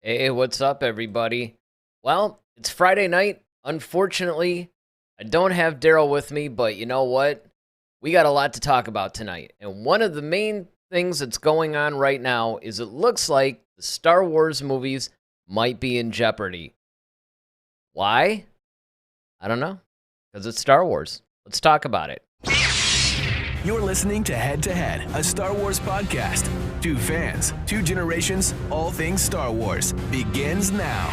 Hey, what's up, everybody? Well, it's Friday night. Unfortunately, I don't have Daryl with me, but you know what? We got a lot to talk about tonight. And one of the main things that's going on right now is it looks like the Star Wars movies might be in jeopardy. Why? I don't know. Because it's Star Wars. Let's talk about it. You're listening to Head to Head, a Star Wars podcast. Two fans, two generations, all things Star Wars begins now.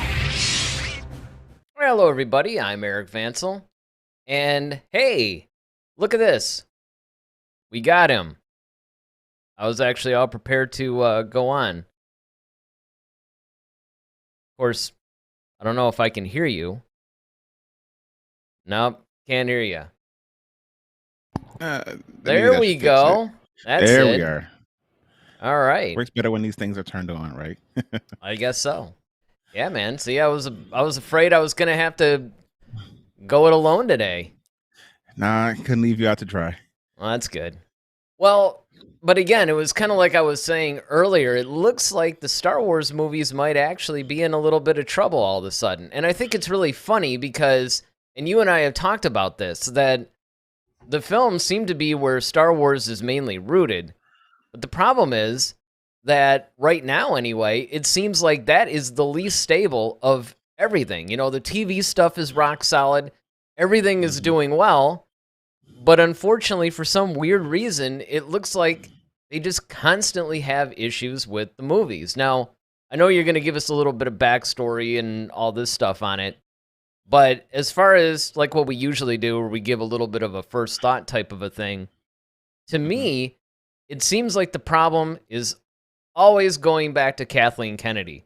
Hello, everybody. I'm Eric Vansel. And hey, look at this. We got him. I was actually all prepared to go on. Of course, I don't know if I can hear you. Nope, can't hear you. There we go. That's there it. we are. All right. Works better when these things are turned on, right? I guess so. Yeah, man. See, I was afraid I was gonna have to go it alone today. Nah, I couldn't leave you out to dry. Well, that's good. Well, but again, it was kind of like I was saying earlier. It looks like the Star Wars movies might actually be in a little bit of trouble all of a sudden. And I think it's really funny because, and you and I have talked about this, that the films seem to be where Star Wars is mainly rooted. But the problem is that right now, anyway, it seems like that is the least stable of everything. You know, the TV stuff is rock solid. Everything is doing well. But unfortunately, for some weird reason, it looks like they just constantly have issues with the movies. Now, I know you're going to give us a little bit of backstory and all this stuff on it. But as far as like what we usually do, where we give a little bit of a first thought type of a thing, to me, it seems like the problem is always going back to Kathleen Kennedy.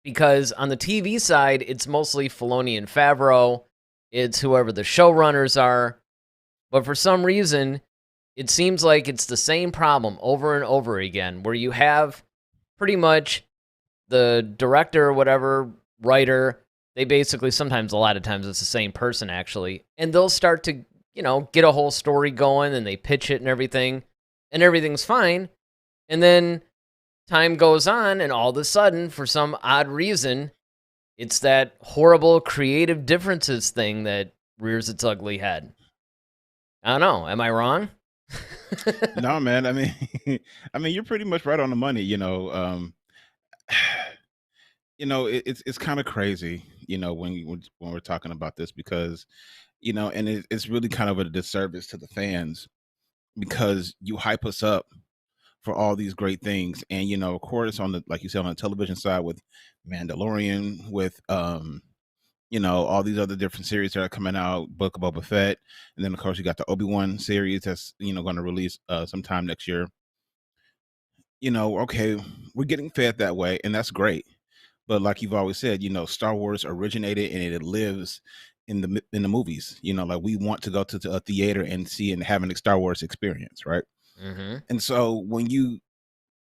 Because on the TV side, it's mostly Filoni and Favreau. It's whoever the showrunners are. But for some reason, it seems like it's the same problem over and over again, where you have pretty much the director or whatever, writer, they basically, sometimes, a lot of times, it's the same person, actually. And they'll start to, get a whole story going, and they pitch it and everything's fine. And then time goes on, and all of a sudden, for some odd reason, it's that horrible creative differences thing that rears its ugly head. I don't know. Am I wrong? No, man. I mean, you're pretty much right on the money. It's kind of crazy. When we're talking about this because, and it's really kind of a disservice to the fans because you hype us up for all these great things, and of course, on the like you said, on the television side with Mandalorian, with all these other different series that are coming out, Book of Boba Fett, and then of course you got the Obi-Wan series that's going to release sometime next year. Okay, we're getting fed that way, and that's great. But like you've always said, Star Wars originated and it lives in the movies. Like we want to go to a theater and see and have a Star Wars experience, right? Mm-hmm. And so when you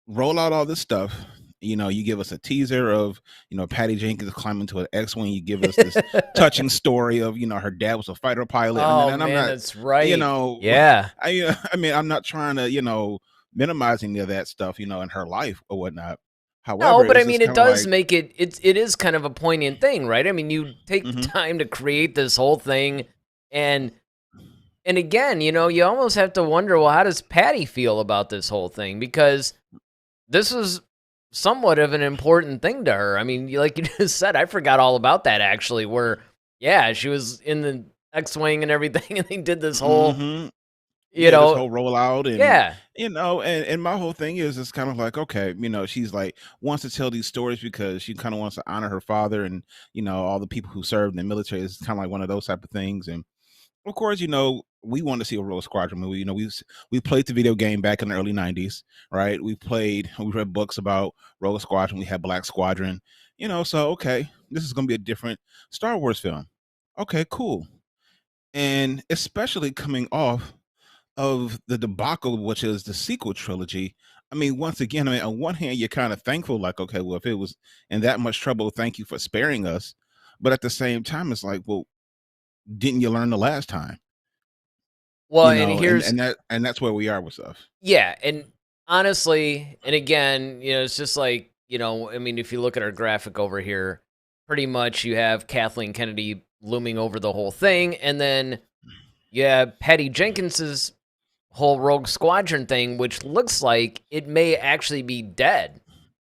roll out all this stuff, you give us a teaser of, Patty Jenkins climbing to an X-wing. You give us this touching story of, her dad was a fighter pilot. Oh, and man, I'm not, that's right. Yeah. I mean, I'm not trying to, minimize any of that stuff, in her life or whatnot. However, No, but I it's mean, just it kinda does like, make it is kind of a poignant thing, right? I mean, you take the time to create this whole thing, and again, you almost have to wonder, well, how does Patty feel about this whole thing? Because this is somewhat of an important thing to her. I mean, like you just said, I forgot all about that, actually, where, yeah, she was in the X-Wing and everything, and they did this whole, this whole rollout, and yeah. and my whole thing is it's kind of like, okay, she's like wants to tell these stories because she kind of wants to honor her father and all the people who served in the military. It's kind of like one of those type of things. And of course, we want to see a Rogue Squadron movie. We played the video game back in the early 90s, right? We read books about Rogue Squadron. We had Black Squadron, so okay, this is going to be a different Star Wars film. Okay, cool. And especially coming off of the debacle, which is the sequel trilogy. I mean, once again, on one hand, you're kind of thankful, like, okay, well, if it was in that much trouble, thank you for sparing us. But at the same time, it's like, well, didn't you learn the last time? Well, and here's and that's where we are with stuff. yeah, and honestly, and again, it's just like I mean, if you look at our graphic over here, pretty much you have Kathleen Kennedy looming over the whole thing, and then you have Patty Jenkins's whole Rogue Squadron thing, which looks like it may actually be dead,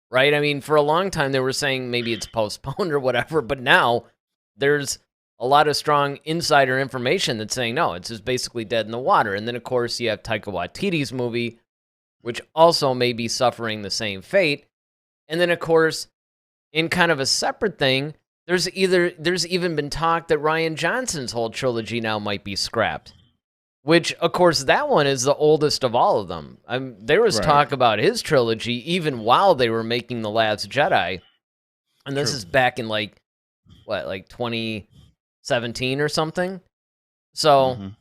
right? I mean, for a long time they were saying maybe it's postponed or whatever, but now there's a lot of strong insider information that's saying no, it's just basically dead in the water. And then of course you have Taika Waititi's movie, which also may be suffering the same fate. And then of course, in kind of a separate thing, there's even been talk that Rian Johnson's whole trilogy now might be scrapped. Which, of course, that one is the oldest of all of them. There was talk about his trilogy even while they were making The Last Jedi. And this is back in, like 2017 or something? So,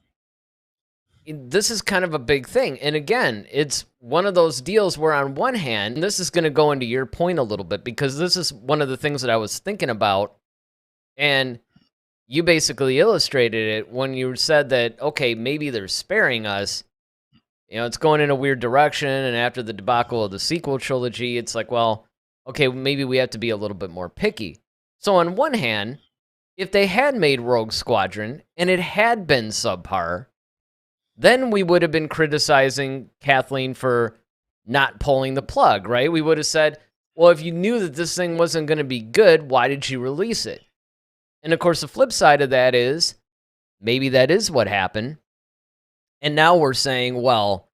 this is kind of a big thing. And again, it's one of those deals where on one hand, and this is going to go into your point a little bit, because this is one of the things that I was thinking about. And you basically illustrated it when you said that, okay, maybe they're sparing us. It's going in a weird direction, and after the debacle of the sequel trilogy, it's like, well, okay, maybe we have to be a little bit more picky. So on one hand, if they had made Rogue Squadron, and it had been subpar, then we would have been criticizing Kathleen for not pulling the plug, right? We would have said, well, if you knew that this thing wasn't going to be good, why did you release it? And of course, the flip side of that is maybe that is what happened. And now we're saying, well,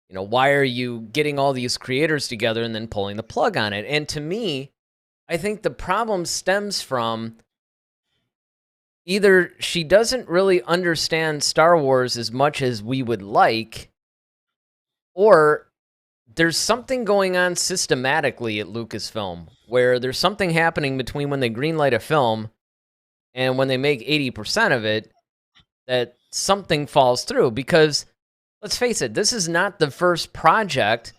why are you getting all these creators together and then pulling the plug on it? And to me, I think the problem stems from either she doesn't really understand Star Wars as much as we would like, or there's something going on systematically at Lucasfilm where there's something happening between when they greenlight a film and when they make 80% of it, that something falls through. Because, let's face it, this is not the first project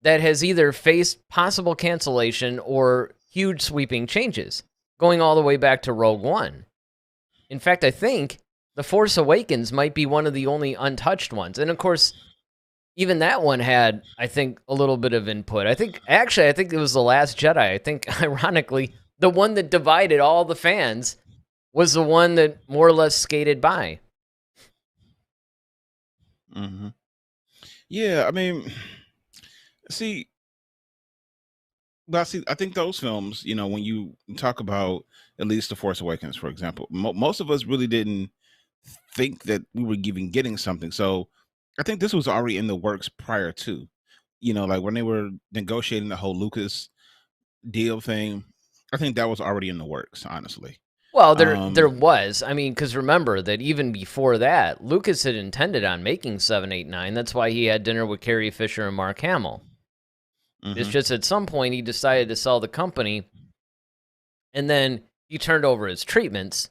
that has either faced possible cancellation or huge sweeping changes, going all the way back to Rogue One. In fact, I think The Force Awakens might be one of the only untouched ones. And of course, even that one had, I think, a little bit of input. I think it was The Last Jedi. I think, ironically, the one that divided all the fans was the one that more or less skated by. Yeah, I mean, see, I think those films, when you talk about at least The Force Awakens, for example, most of us really didn't think that we were even getting something. So I think this was already in the works prior to, like when they were negotiating the whole Lucas deal thing. I think that was already in the works, honestly. Well, there was. I mean, because remember that even before that, Lucas had intended on making 7, 8, 9. That's why he had dinner with Carrie Fisher and Mark Hamill. It's just at some point he decided to sell the company, and then he turned over his treatments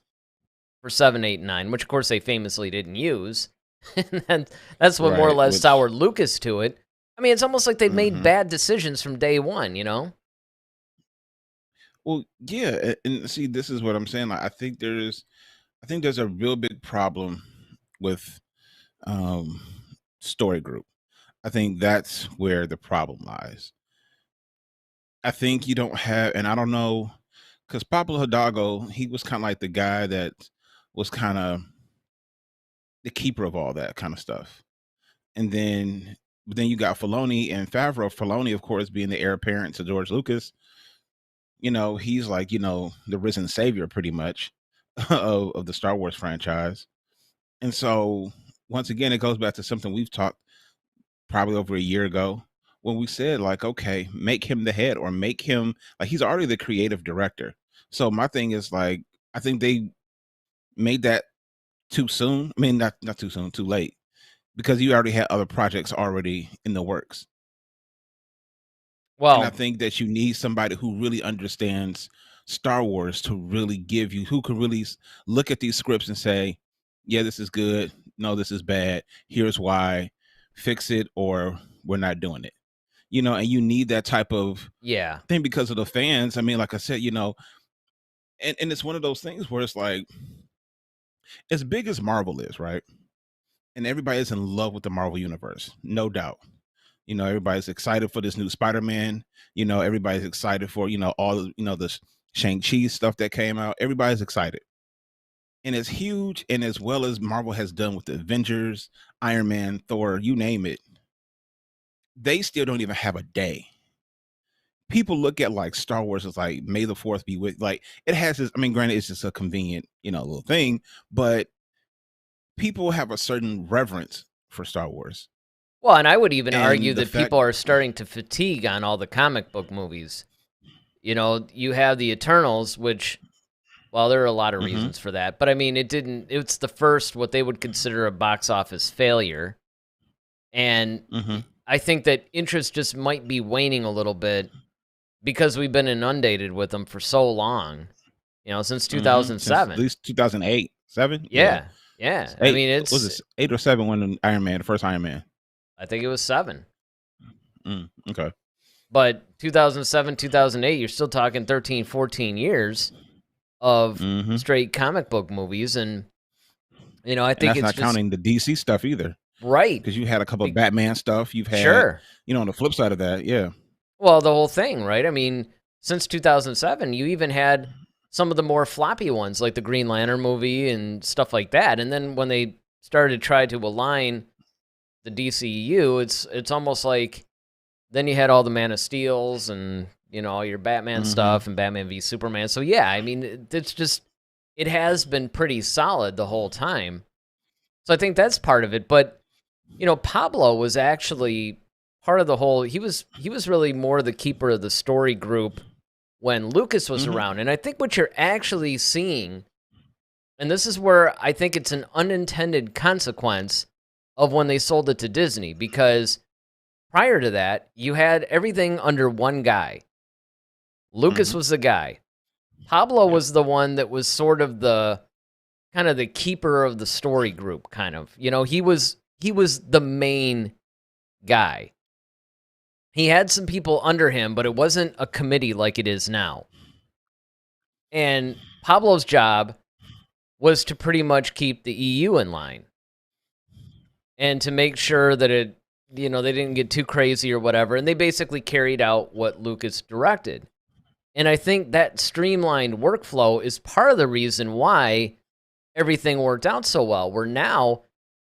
for 7, 8, 9, which of course they famously didn't use. And that's what more or less soured Lucas to it. I mean, it's almost like they've made bad decisions from day one, Well, yeah, and see, this is what I'm saying. Like, I think there's a real big problem with Story Group. I think that's where the problem lies. I think you don't have, and I don't know, because Pablo Hidalgo, he was kind of like the guy that was kind of the keeper of all that kind of stuff. And then you got Filoni and Favreau. Filoni, of course, being the heir apparent to George Lucas, he's like, the risen savior pretty much of the Star Wars franchise. And so once again, it goes back to something we've talked probably over a year ago when we said, like, okay, make him the head, or make him, like, he's already the creative director. So my thing is, like, I think they made that too soon. I mean, not too soon, too late, because you already had other projects already in the works. And I think that you need somebody who really understands Star Wars to really give you, who can really look at these scripts and say, yeah, this is good. No, this is bad. Here's why. Fix it, or we're not doing it. And you need that type of thing because of the fans. I mean, like I said, and it's one of those things where it's like, as big as Marvel is, right? And everybody is in love with the Marvel universe, no doubt. Everybody's excited for this new Spider-Man. Everybody's excited for, all, the Shang-Chi stuff that came out. Everybody's excited. And it's huge. And as well as Marvel has done with the Avengers, Iron Man, Thor, you name it, they still don't even have a day. People look at like Star Wars as like May the 4th be with, like, it has this, I mean, granted, it's just a convenient, little thing, but people have a certain reverence for Star Wars. Well, and I would even argue And the that fact, people are starting to fatigue on all the comic book movies. You have the Eternals, which, well, there are a lot of hmm reasons for that, but I mean, it's the first, what they would consider a box office failure. And hmm I think that interest just might be waning a little bit because we've been inundated with them for so long, since since at 2007. least 2008, 7. Yeah. Yeah. Yeah. I Eight, mean, was it 8 or 7 when Iron Man, the first Iron Man? I think it was 7. Okay. But 2007, 2008, you're still talking 13, 14 years of hmm straight comic book movies. And, I And think that's it's not just counting the DC stuff either, right. because you had a couple of Be- Batman stuff. You've had, Sure. on the flip side of that, yeah. Well, the whole thing, right? I mean, since 2007, you even had some of the more floppy ones, like the Green Lantern movie and stuff like that. And then when they started to try to align the DCU, it's almost like then you had all the Man of Steels and all your Batman hmm stuff and Batman v Superman. So yeah, I mean, it's just it has been pretty solid the whole time. So I think that's part of it. But Pablo was actually part of the whole. He was really more the keeper of the story group when Lucas was hmm around. And I think what you're actually seeing, and this is where I think it's an unintended consequence of when they sold it to Disney, because prior to that, you had everything under one guy. Lucas hmm was the guy. Pablo Yep. was the one that was sort of the kind of the keeper of the story group, kind of. He was the main guy. He had some people under him, but it wasn't a committee like it is now. And Pablo's job was to pretty much keep the EU in line and to make sure that they didn't get too crazy or whatever. And they basically carried out what Lucas directed. And I think that streamlined workflow is part of the reason why everything worked out so well. Where now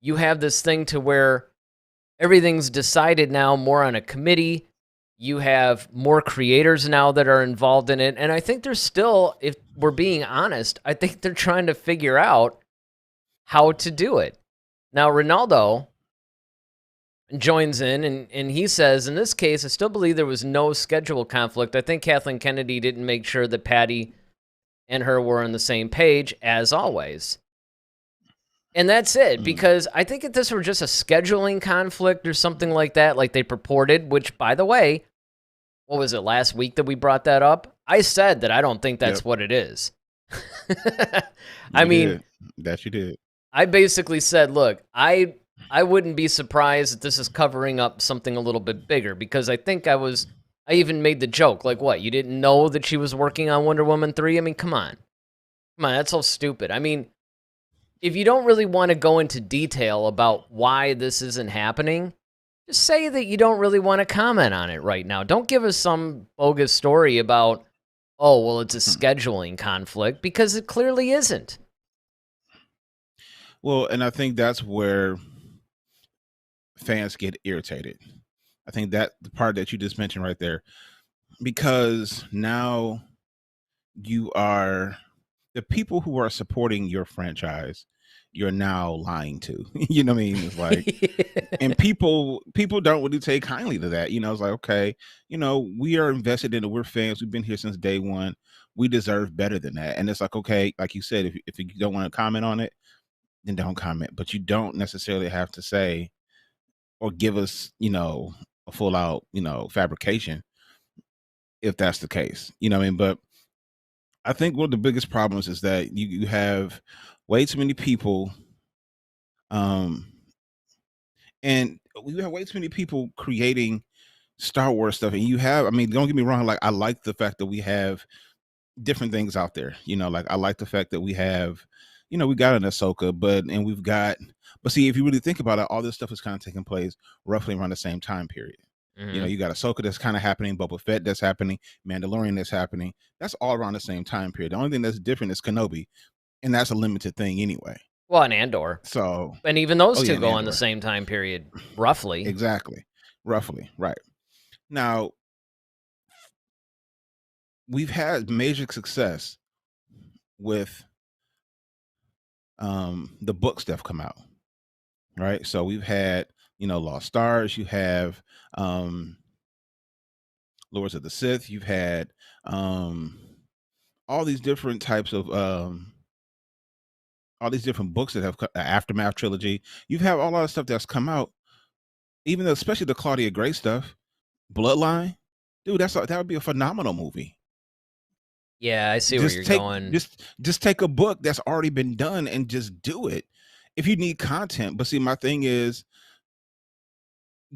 you have this thing to where everything's decided now more on a committee. You have more creators now that are involved in it. And I think there's still, if we're being honest, I think they're trying to figure out how to do it. Now, Ronaldo joins in and he says, in this case, I still believe there was no schedule conflict. I think Kathleen Kennedy didn't make sure that Patty and her were on the same page, as always. And that's it, Mm. because I think if this were just a scheduling conflict or something like that, like they purported, which, by the way, what was it, last week that we brought that up? I said that I don't think that's Yep. what it is. I You mean, did. That you did. I basically said, look, I wouldn't be surprised if this is covering up something a little bit bigger, because I think I even made the joke, like, what, you didn't know that she was working on Wonder Woman 3? I mean, come on, that's so stupid. I mean, if you don't really want to go into detail about why this isn't happening, just say that you don't really want to comment on it right now. Don't give us some bogus story about, oh, well, it's a scheduling conflict, because it clearly isn't. Well, and I think that's where fans get irritated. I think that the part that you just mentioned right there, because now you are the people who are supporting your franchise, you're now lying to. You know what I mean? It's like, and people don't really take kindly to that. It's like, okay, we are invested in it. We're fans. We've been here since day one. We deserve better than that. And it's like, okay, like you said, if you don't want to comment on it, then don't comment. But you don't necessarily have to say or give us, a full out, fabrication if that's the case. You know what I mean? But I think one of the biggest problems is that you have way too many people, um, and we have way too many people creating Star Wars stuff. And you have, I mean, don't get me wrong, like I like the fact that we have different things out there. Like I like the fact that we have, we got an Ahsoka, but see, if you really think about it, all this stuff is kind of taking place roughly around the same time period. Mhm. You got Ahsoka that's kind of happening, Boba Fett that's happening, Mandalorian that's happening. That's all around the same time period. The only thing that's different is Kenobi, and that's a limited thing anyway. Well, and Andor. So, And even those oh yeah, two and go on the Andor. same time period, roughly. Exactly. Roughly, right. Now, we've had major success with the books that have come out, right? So we've had, Lost Stars, you have Lords of the Sith, you've had all these different types of all these different books that have Aftermath trilogy. You've had all that stuff that's come out, even though, especially the Claudia Gray stuff, Bloodline. Dude, that would be a phenomenal movie. Yeah, I see where you're going. Just take a book that's already been done and just do it. If you need content, but see, my thing is,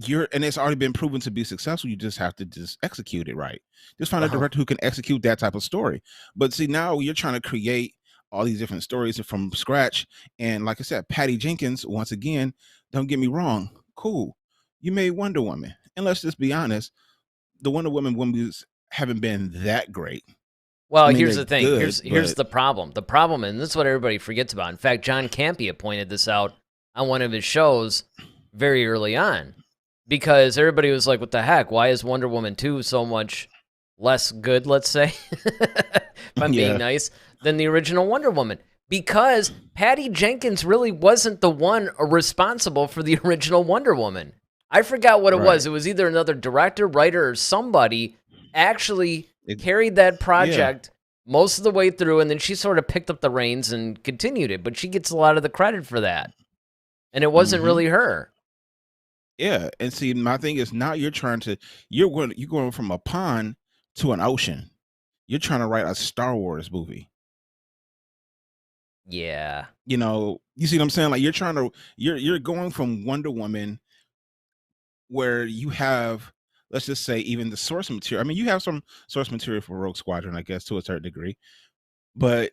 and it's already been proven to be successful. You just have to just execute it right. Just find a director who can execute that type of story. But see, now you're trying to create all these different stories from scratch. And like I said, Patty Jenkins, once again, don't get me wrong, cool. You made Wonder Woman, and let's just be honest, the Wonder Woman movies haven't been that great. Well, I mean, here's they're the thing. good, Here's but the problem. The problem, and this is what everybody forgets about. In fact, John Campea pointed this out on one of his shows very early on, because everybody was like, "What the heck? Why is Wonder Woman 2 so much less good?" Let's say, if I'm being yeah, nice, than the original Wonder Woman, because Patty Jenkins really wasn't the one responsible for the original Wonder Woman. I forgot what it was. right. It was either another director, writer, or somebody actually carried that Yeah. project most of the way through, and then she sort of picked up the reins and continued it. But she gets a lot of the credit for that, and it wasn't hmm really her. Yeah, and see, my thing is now you're going from a pond to an ocean. You're trying to write a Star Wars movie. Yeah. You see what I'm saying? Like you're going from Wonder Woman, where you have, let's just say, even the source material. I mean, you have some source material for Rogue Squadron, I guess, to a certain degree, but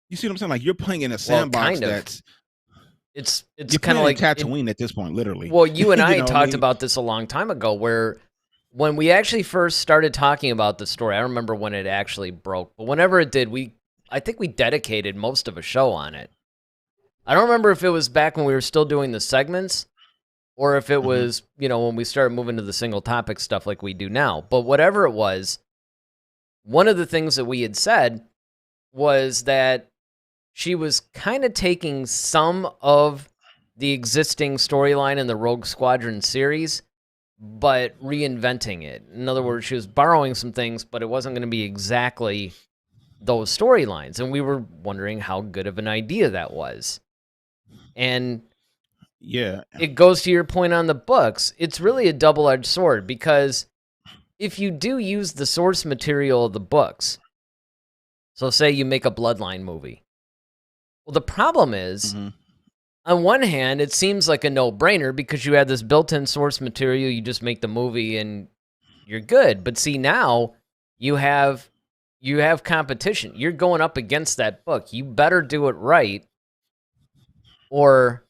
you see what I'm saying? Like you're playing in a Well, sandbox kind of. that's It's you're kind of playing in like Tatooine at this point, literally. well, you and You I know what I talked mean? about this a long time ago, where when we actually first started talking about the story, I don't remember when it actually broke, but whenever it did, I think we dedicated most of a show on it. I don't remember if it was back when we were still doing the segments, or if it hmm was, when we started moving to the single topic stuff like we do now. But whatever it was, one of the things that we had said was that she was kind of taking some of the existing storyline in the Rogue Squadron series, but reinventing it. In other words, she was borrowing some things, but it wasn't going to be exactly those storylines. And we were wondering how good of an idea that was. And Yeah, it goes to your point on the books. It's really a double-edged sword, because if you do use the source material of the books, so say you make a Bloodline movie, well, the problem is, hmm on one hand, it seems like a no-brainer because you have this built-in source material, you just make the movie and you're good. But see, now you have competition. You're going up against that book. You better do it right, or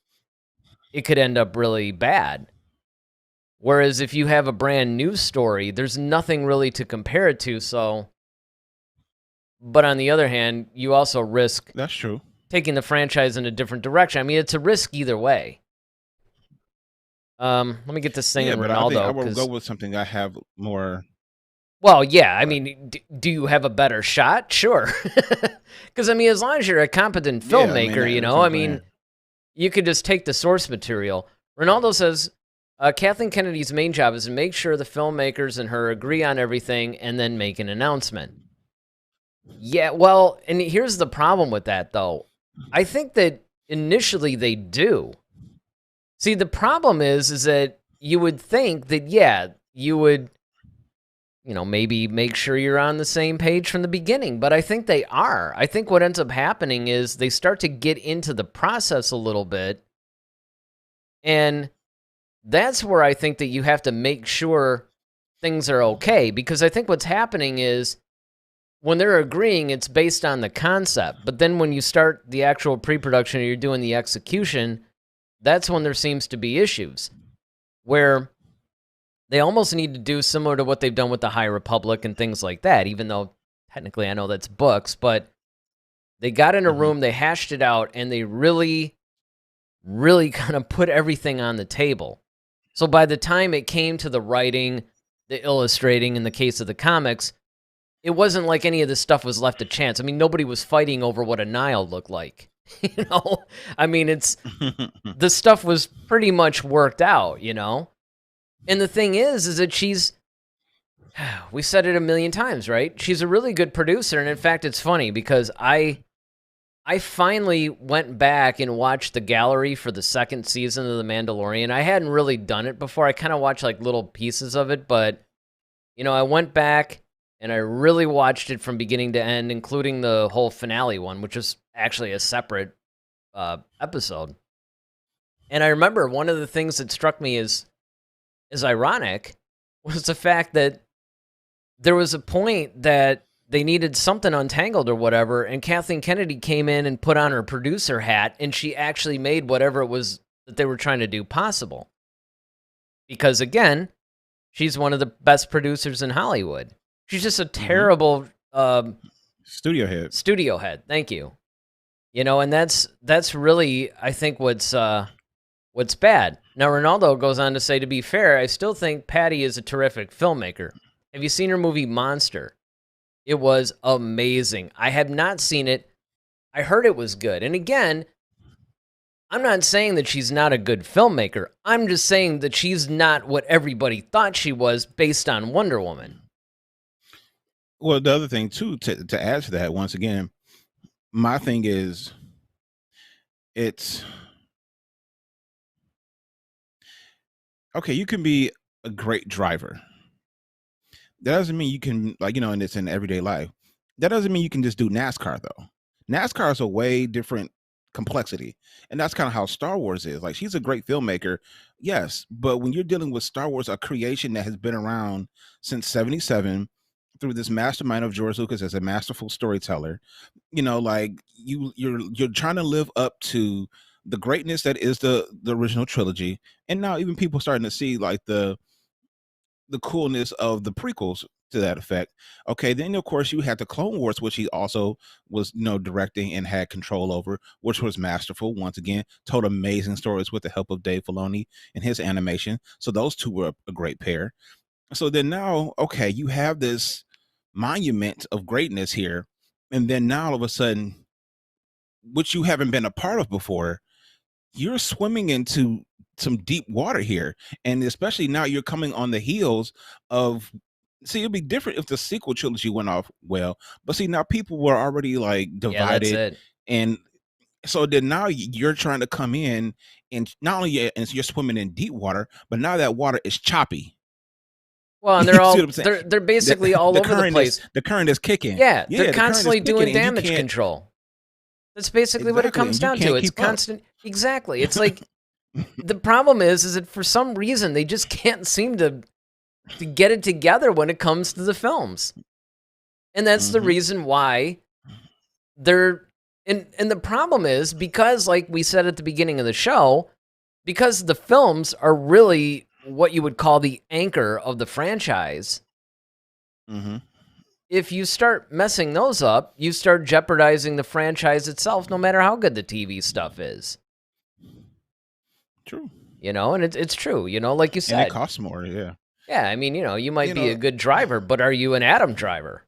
it could end up really bad. Whereas if you have a brand new story, there's nothing really to compare it to. So, but on the other hand, you also risk that's true. taking the franchise in a different direction. I mean, it's a risk either way. Let me get this thing Yeah, in but I think I Ronaldo, will go because, with something I have more. well, yeah, I uh, mean, do you have a better shot? Sure. Because, I mean, as long as you're a competent Yeah, I mean filmmaker, that's what I I'm saying. mean, you could just take the source material. Ronaldo says, Kathleen Kennedy's main job is to make sure the filmmakers and her agree on everything and then make an announcement. Yeah, well, and here's the problem with that, though. I think that initially they do. See, the problem is that you would think that, yeah, you would, maybe make sure you're on the same page from the beginning, but I think they are. I think what ends up happening is they start to get into the process a little bit, and that's where I think that you have to make sure things are okay, because I think what's happening is when they're agreeing, it's based on the concept. But then when you start the actual pre-production or you're doing the execution, that's when there seems to be issues where they almost need to do similar to what they've done with the High Republic and things like that, even though technically I know that's books, but they got in a room, they hashed it out, and they really, really kind of put everything on the table. So by the time it came to the writing, the illustrating, in the case of the comics, it wasn't like any of this stuff was left to chance. I mean, nobody was fighting over what a Nile looked like. You know? I mean, the stuff was pretty much worked out, you know? And the thing is that we said it a million times, right? She's a really good producer, and in fact, it's funny because I finally went back and watched the gallery for the second season of The Mandalorian. I hadn't really done it before. I kind of watched like little pieces of it, but you know, I went back and I really watched it from beginning to end, including the whole finale one, which is actually a separate episode. And I remember one of the things that struck me as ironic was the fact that there was a point that they needed something untangled or whatever, and Kathleen Kennedy came in and put on her producer hat, and she actually made whatever it was that they were trying to do possible. Because, again, she's one of the best producers in Hollywood. She's just a terrible... studio head. Studio head, thank you. You know, and that's really, I think, what's bad. Now, Ronaldo goes on to say, to be fair, I still think Patty is a terrific filmmaker. Have you seen her movie Monster? It was amazing. I have not seen it. I heard it was good. And again, I'm not saying that she's not a good filmmaker. I'm just saying that she's not what everybody thought she was based on Wonder Woman. Well, the other thing, too, to add to that, once again, my thing is, it's... okay, you can be a great driver. That doesn't mean you can, like, you know, and it's in everyday life. That doesn't mean you can just do NASCAR, though. NASCAR is a way different complexity. And that's kind of how Star Wars is. Like, she's a great filmmaker, yes. But when you're dealing with Star Wars, a creation that has been around since 1977, through this mastermind of George Lucas as a masterful storyteller, you know, like, you're trying to live up to the greatness that is the original trilogy. And now even people starting to see, like, the coolness of the prequels to that effect. Okay, then of course you had the Clone Wars, which he also was, you know, directing and had control over, which was masterful. Once again, told amazing stories with the help of Dave Filoni and his animation. So those two were a great pair. So then now, okay, you have this monument of greatness here, and then now all of a sudden, which you haven't been a part of before, you're swimming into some deep water here. And especially now you're coming on the heels of, see, it'd be different if the sequel trilogy went off well, but see, now people were already like divided. Yeah, that's it. And so then now you're trying to come in, and not only and you're swimming in deep water, but now that water is choppy. Well, and they're basically all over the place. The current is kicking. Yeah, they're constantly doing damage control. That's basically what it comes down to. It's constant. Exactly. It's like the problem is that for some reason they just can't seem to get it together when it comes to the films. And that's the reason why they're and the problem is because, like we said at the beginning of the show, because the films are really what you would call the anchor of the franchise. If you start messing those up, you start jeopardizing the franchise itself, no matter how good the TV stuff is. True. You know, and it's true, you know, like you said. And it costs more, yeah. Yeah, I mean, you know, you might be a good driver, but are you an Adam driver?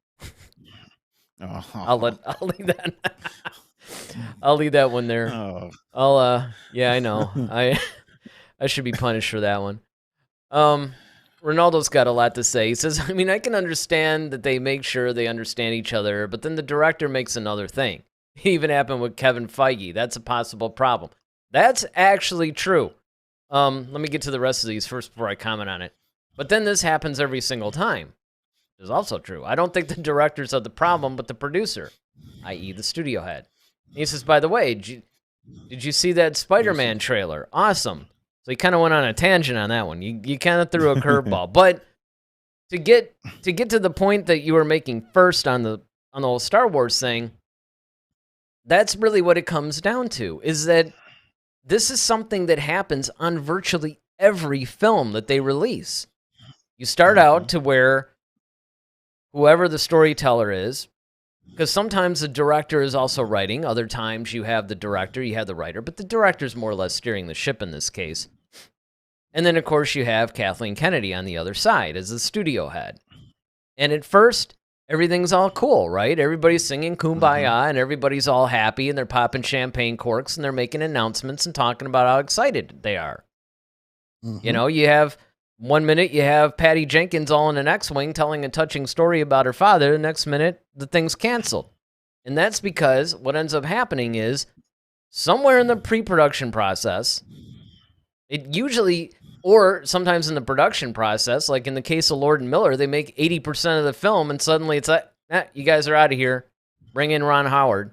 I'll leave that. I'll leave that one there. Yeah, I know. I should be punished for that one. Ronaldo's got a lot to say. He says, I mean, I can understand that they make sure they understand each other, but then the director makes another thing. It even happened with Kevin Feige. That's a possible problem. That's actually true. Let me get to the rest of these first before I comment on it. But then this happens every single time. It's also true. I don't think the directors are the problem, but the producer, i.e. the studio head. And he says, by the way, did you see that Spider-Man trailer? Awesome. So he kind of went on a tangent on that one. You kind of threw a curveball. But to get to the point that you were making first on on the whole Star Wars thing, that's really what it comes down to, is that this is something that happens on virtually every film that they release. You start out to where whoever the storyteller is, because sometimes the director is also writing, other times you have the director, you have the writer, but the director's more or less steering the ship in this case. And then, of course, you have Kathleen Kennedy on the other side as the studio head. And at first, everything's all cool, right? Everybody's singing Kumbaya, and everybody's all happy, and they're popping champagne corks, and they're making announcements and talking about how excited they are. You know, you have 1 minute, you have Patty Jenkins all in an X-Wing telling a touching story about her father. The next minute, the thing's canceled. And that's because what ends up happening is somewhere in the pre-production process, it usually, or sometimes in the production process, like in the case of Lord and Miller, they make 80% of the film, and suddenly it's like, you guys are out of here. Bring in Ron Howard.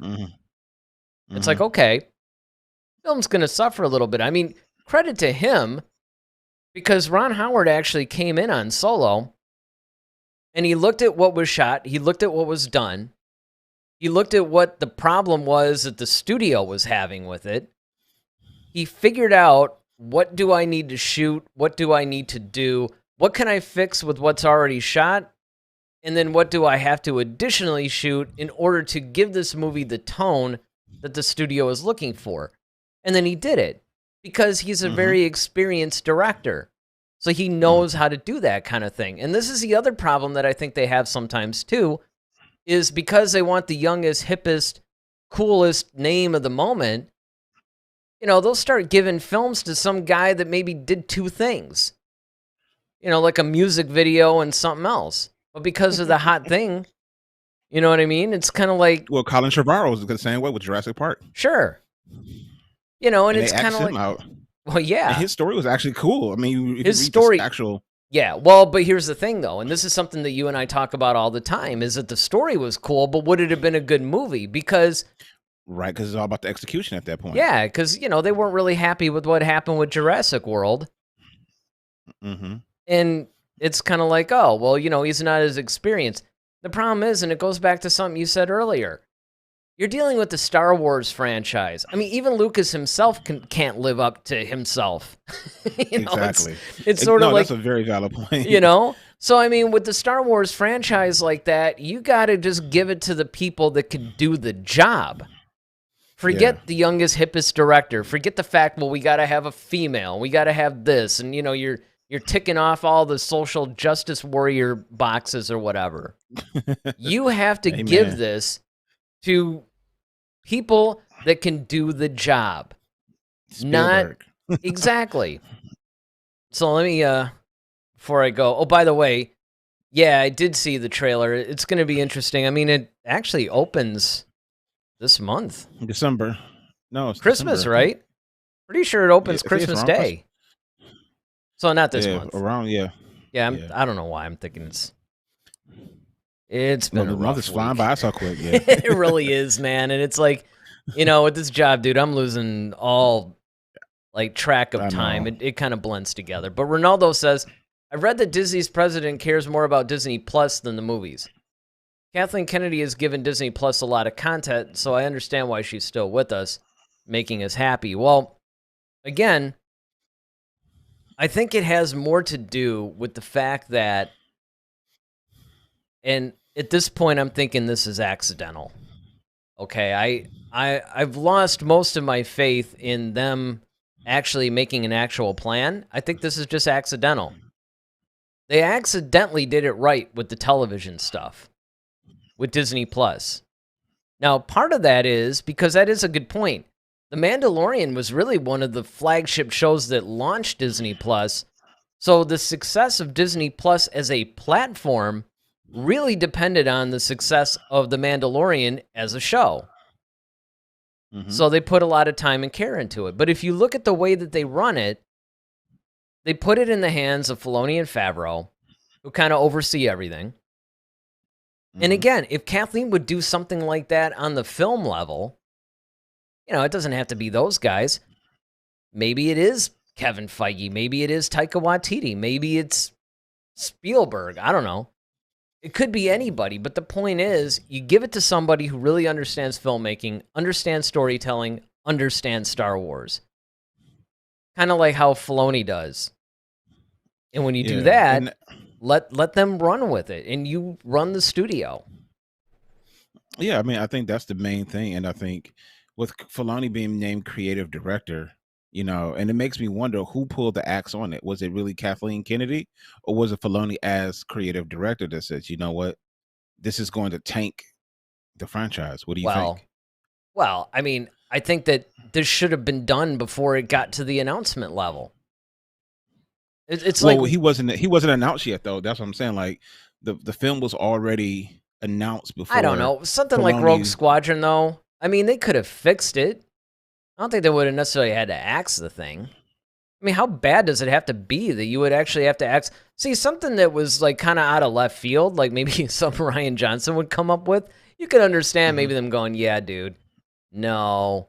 It's like, okay, film's going to suffer a little bit. I mean, credit to him, because Ron Howard actually came in on Solo, and he looked at what was shot, he looked at what was done, he looked at what the problem was that the studio was having with it. He figured out, what do I need to shoot? What do I need to do? What can I fix with what's already shot? And then what do I have to additionally shoot in order to give this movie the tone that the studio is looking for? And then he did it, because he's a very experienced director. So he knows how to do that kind of thing. And this is the other problem that I think they have sometimes too, is because they want the youngest, hippest, coolest name of the moment, you know, they'll start giving films to some guy that maybe did two things. You know, like a music video and something else. But because of the hot thing, you know what I mean? It's kind of like... Well, Colin Trevorrow was the same way with Jurassic Park. Sure. You know, and it's they kind of axed him like... out. Well, yeah. And his story was actually cool. I mean, if his you read story... the actual... Yeah, well, but here's the thing, though, and this is something that you and I talk about all the time, is that the story was cool, but would it have been a good movie? Because... Right, because it's all about the execution at that point. Yeah, because, you know, they weren't really happy with what happened with Jurassic World. And it's kind of like, oh, well, you know, he's not as experienced. The problem is, and it goes back to something you said earlier, you're dealing with the Star Wars franchise. I mean, even Lucas himself can't live up to himself. You know, exactly. It's sort of like... That's a very valid point. You know? So, I mean, with the Star Wars franchise like that, you got to just give it to the people that can do the job. Forget the youngest, hippest director. Forget the fact, well, we got to have a female. We got to have this. And, you know, you're ticking off all the social justice warrior boxes or whatever. You have to give this to people that can do the job. Spielberg. Not exactly. So let me, before I go, oh, by the way, yeah, I did see the trailer. It's going to be interesting. I mean, it actually opens this month. December. No, it's Christmas, December. Right? Pretty sure it opens Yeah, Christmas Day. So not this yeah, month. Around, yeah. Yeah, Yeah. I don't know why I'm thinking it's been the a month rough is flying by so quick. Yeah. It really is, man. And it's like, you know, with this job, dude, I'm losing all like track of time. It kind of blends together. But Ronaldo says, I read that Disney's president cares more about Disney Plus than the movies. Kathleen Kennedy has given Disney Plus a lot of content, so I understand why she's still with us, making us happy. Well, again, I think it has more to do with the fact that, and at this point, I'm thinking this is accidental. Okay, I've lost most of my faith in them actually making an actual plan. I think this is just accidental. They accidentally did it right with the television stuff, with Disney Plus. Now, part of that is, because that is a good point, The Mandalorian was really one of the flagship shows that launched Disney Plus. So the success of Disney Plus as a platform really depended on the success of The Mandalorian as a show. So they put a lot of time and care into it. But if you look at the way that they run it, they put it in the hands of Filoni and Favreau, who kind of oversee everything. And again, if Kathleen would do something like that on the film level, you know, it doesn't have to be those guys. Maybe it is Kevin Feige. Maybe it is Taika Waititi. Maybe it's Spielberg. I don't know. It could be anybody, but the point is, you give it to somebody who really understands filmmaking, understands storytelling, understands Star Wars. Kind of like how Filoni does. And when you do that, let them run with it, and you run the studio. Yeah, I mean, I think that's the main thing, and I think with Filoni being named creative director, and it makes me wonder who pulled the axe on it. Was it really Kathleen Kennedy, or was it Filoni as creative director that says, you know what, this is going to tank the franchise? What do you think? Well, I mean, I think that this should have been done before it got to the announcement level. It's Well, like he wasn't announced yet, though. That's what I'm saying. Like the film was already announced before. I don't know, something like Rogue Squadron, though. I mean, they could have fixed it. I don't think they would have necessarily had to axe the thing. I mean, how bad does it have to be that you would actually have to axe? See, something that was like kind of out of left field, like maybe something Rian Johnson would come up with. You could understand maybe them going, "Yeah, dude, no,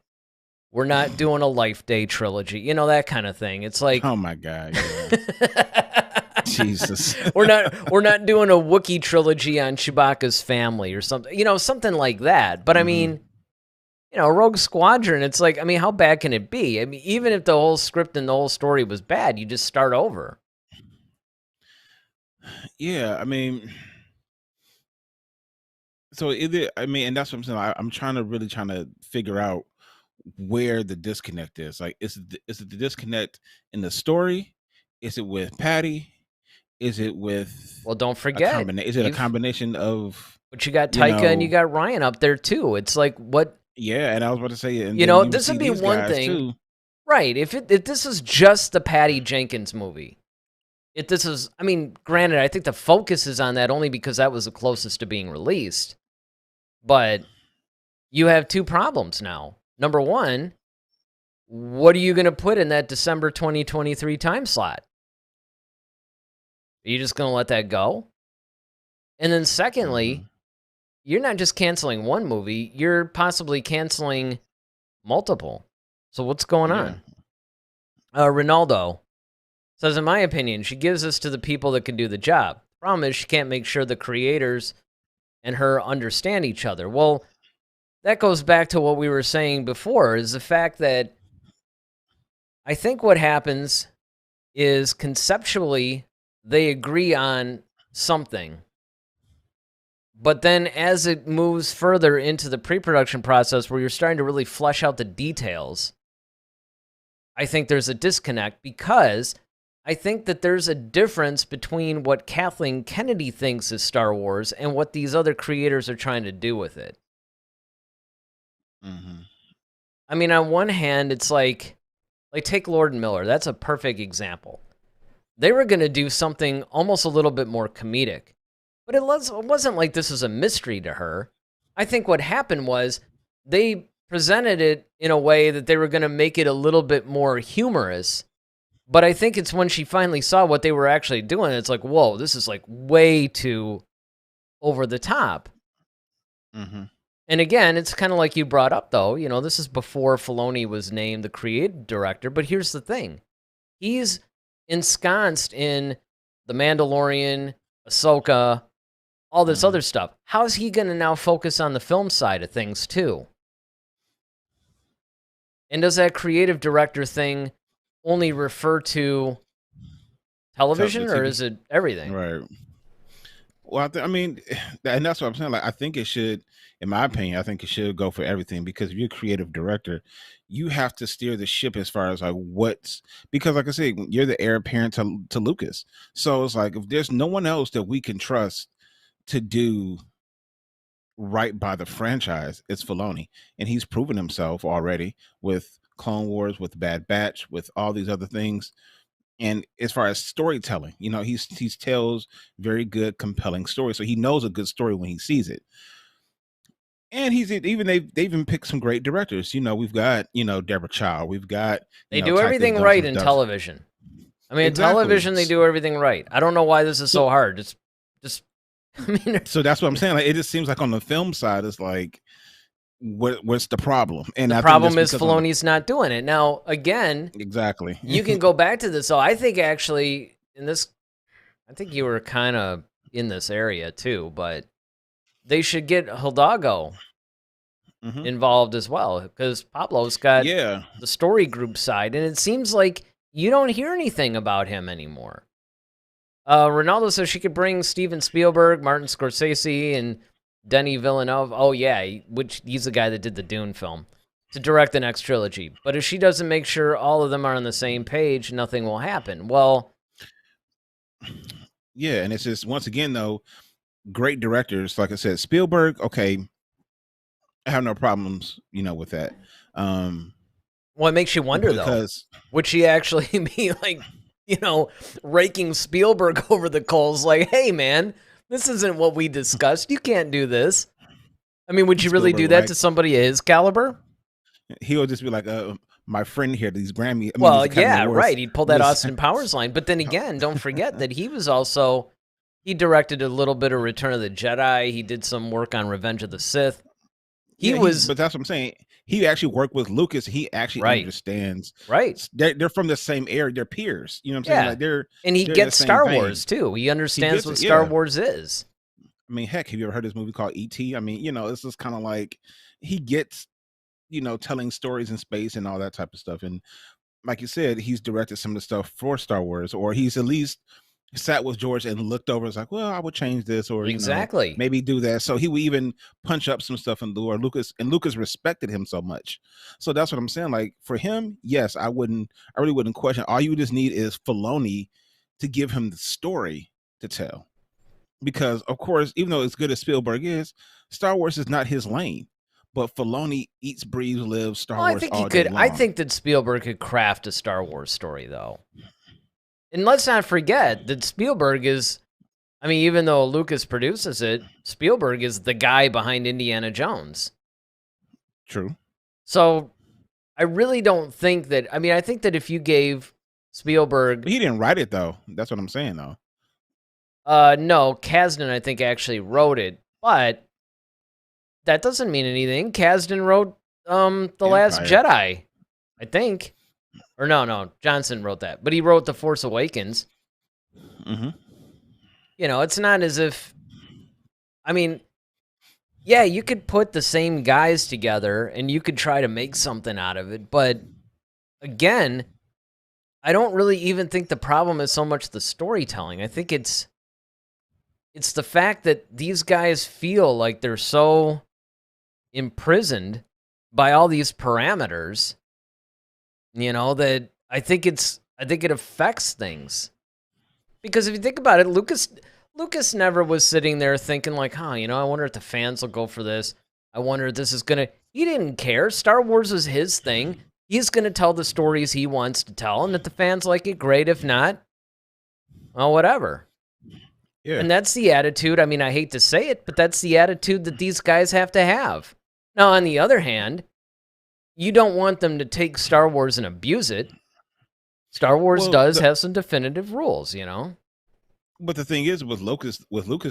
we're not doing a Life Day trilogy," that kind of thing. It's like, oh my god, yeah. Jesus, we're not doing a Wookiee trilogy on Chewbacca's family or something, something like that. But I mean, Rogue Squadron, it's like, I mean, how bad can it be? I mean, even if the whole script and the whole story was bad, you just start over. Yeah, I mean, so and that's what I'm saying. I'm trying to figure out where the disconnect is. Like, is it the disconnect in the story? Is it with Patty? Is it with? Well, don't forget. Is it a combination of? But you got Taika and you got Rian up there too. It's like what? Yeah, and I was about to say, and this would be one thing, too. Right? If this is just the Patty Jenkins movie, I mean, granted, I think the focus is on that only because that was the closest to being released. But you have two problems now. Number one, what are you going to put in that December 2023 time slot? Are you just going to let that go? And then secondly, you're not just canceling one movie, you're possibly canceling multiple. So what's going on? Ronaldo says, in my opinion, she gives this to the people that can do the job. The problem is she can't make sure the creators and her understand each other. Well, that goes back to what we were saying before, is the fact that I think what happens is conceptually they agree on something. But then as it moves further into the pre-production process where you're starting to really flesh out the details, I think there's a disconnect, because I think that there's a difference between what Kathleen Kennedy thinks is Star Wars and what these other creators are trying to do with it. I mean, on one hand, it's like take Lord and Miller. That's a perfect example. They were going to do something almost a little bit more comedic. But it wasn't like this was a mystery to her. I think what happened was they presented it in a way that they were going to make it a little bit more humorous. But I think it's when she finally saw what they were actually doing, it's like, whoa, this is like way too over the top. And again, it's kind of like you brought up, though. This is before Filoni was named the creative director. But here's the thing. He's ensconced in The Mandalorian, Ahsoka, all this other stuff. How's he going to now focus on the film side of things, too? And does that creative director thing only refer to television, or is it everything? Right. Well, I mean, and that's what I'm saying. Like, I think it should, in my opinion, I think it should go for everything, because if you're a creative director, you have to steer the ship as far as like because like I said, you're the heir apparent to Lucas. So it's like, if there's no one else that we can trust to do right by the franchise, it's Filoni. And he's proven himself already with Clone Wars, with Bad Batch, with all these other things. And as far as storytelling, he tells very good, compelling stories. So he knows a good story when he sees it. And they've even picked some great directors. We've got, Deborah Chow. We've got, they do everything right in television. I mean, exactly. In television, they do everything right. I don't know why this is so hard. Just, I mean, so that's what I'm saying. Like, it just seems like on the film side, it's like, what's the problem? And the problem is Filoni's not doing it. Now, again, exactly. You can go back to this. So I think actually I think you were kind of in this area too, but they should get Hidalgo involved as well, because Pablo's got Yeah. the story group side, and it seems like you don't hear anything about him anymore. Ronaldo says she could bring Steven Spielberg, Martin Scorsese, and Denis Villeneuve. Oh yeah, which he's the guy that did the Dune film, to direct the next trilogy. But if she doesn't make sure all of them are on the same page, nothing will happen. Well, yeah, and it's just, once again though, great directors. Like I said, Spielberg. Okay, I have no problems, with that. Well, it makes you wonder because though, would she actually be like, raking Spielberg over the coals? Like, hey man, this isn't what we discussed. You can't do this. I mean, would you really do that to somebody of his caliber? He'll just be like, my friend here, these Grammy. Well, yeah, right. He'd pull that Austin Powers line. But then again, don't forget that he directed a little bit of Return of the Jedi. He did some work on Revenge of the Sith. But that's what I'm saying. He actually worked with Lucas. He actually understands. Right. They're from the same area. They're peers. You know what I'm saying? Like and he gets Star Wars too. He understands what Star Wars is. I mean, heck, have you ever heard this movie called E.T.? I mean, it's just kind of like he gets, telling stories in space and all that type of stuff. And like you said, he's directed some of the stuff for Star Wars, or he's at least sat with George and looked over. It's like, well, I would change this, or exactly, maybe do that. So he would even punch up some stuff in the door. Lucas respected him so much. So that's what I'm saying. Like for him, yes, I really wouldn't question. All you just need is Filoni to give him the story to tell. Because of course, even though as good as Spielberg is, Star Wars is not his lane. But Filoni eats, breathes, lives Star Wars. I think he could. I think that Spielberg could craft a Star Wars story, though. And let's not forget that Spielberg is, even though Lucas produces it, Spielberg is the guy behind Indiana Jones. True. So I really don't think that, I think that if you gave Spielberg... But he didn't write it, though. That's what I'm saying, though. No, Kasdan, I think, actually wrote it. But that doesn't mean anything. Kasdan wrote The Last Jedi, I think. Or no, Johnson wrote that. But he wrote The Force Awakens. Mm-hmm. It's not as if... yeah, you could put the same guys together and you could try to make something out of it. But, again, I don't really even think the problem is so much the storytelling. I think it's the fact that these guys feel like they're so imprisoned by all these parameters, that I think it affects things. Because if you think about it, Lucas never was sitting there thinking like, I wonder if the fans will go for this. I wonder if this is going to... He didn't care. Star Wars was his thing. He's going to tell the stories he wants to tell, and if the fans like it, great. If not, well, whatever. Yeah. And that's the attitude. I hate to say it, but that's the attitude that these guys have to have. Now, on the other hand, you don't want them to take Star Wars and abuse it. Star Wars does have some definitive rules, But the thing is, with Lucas,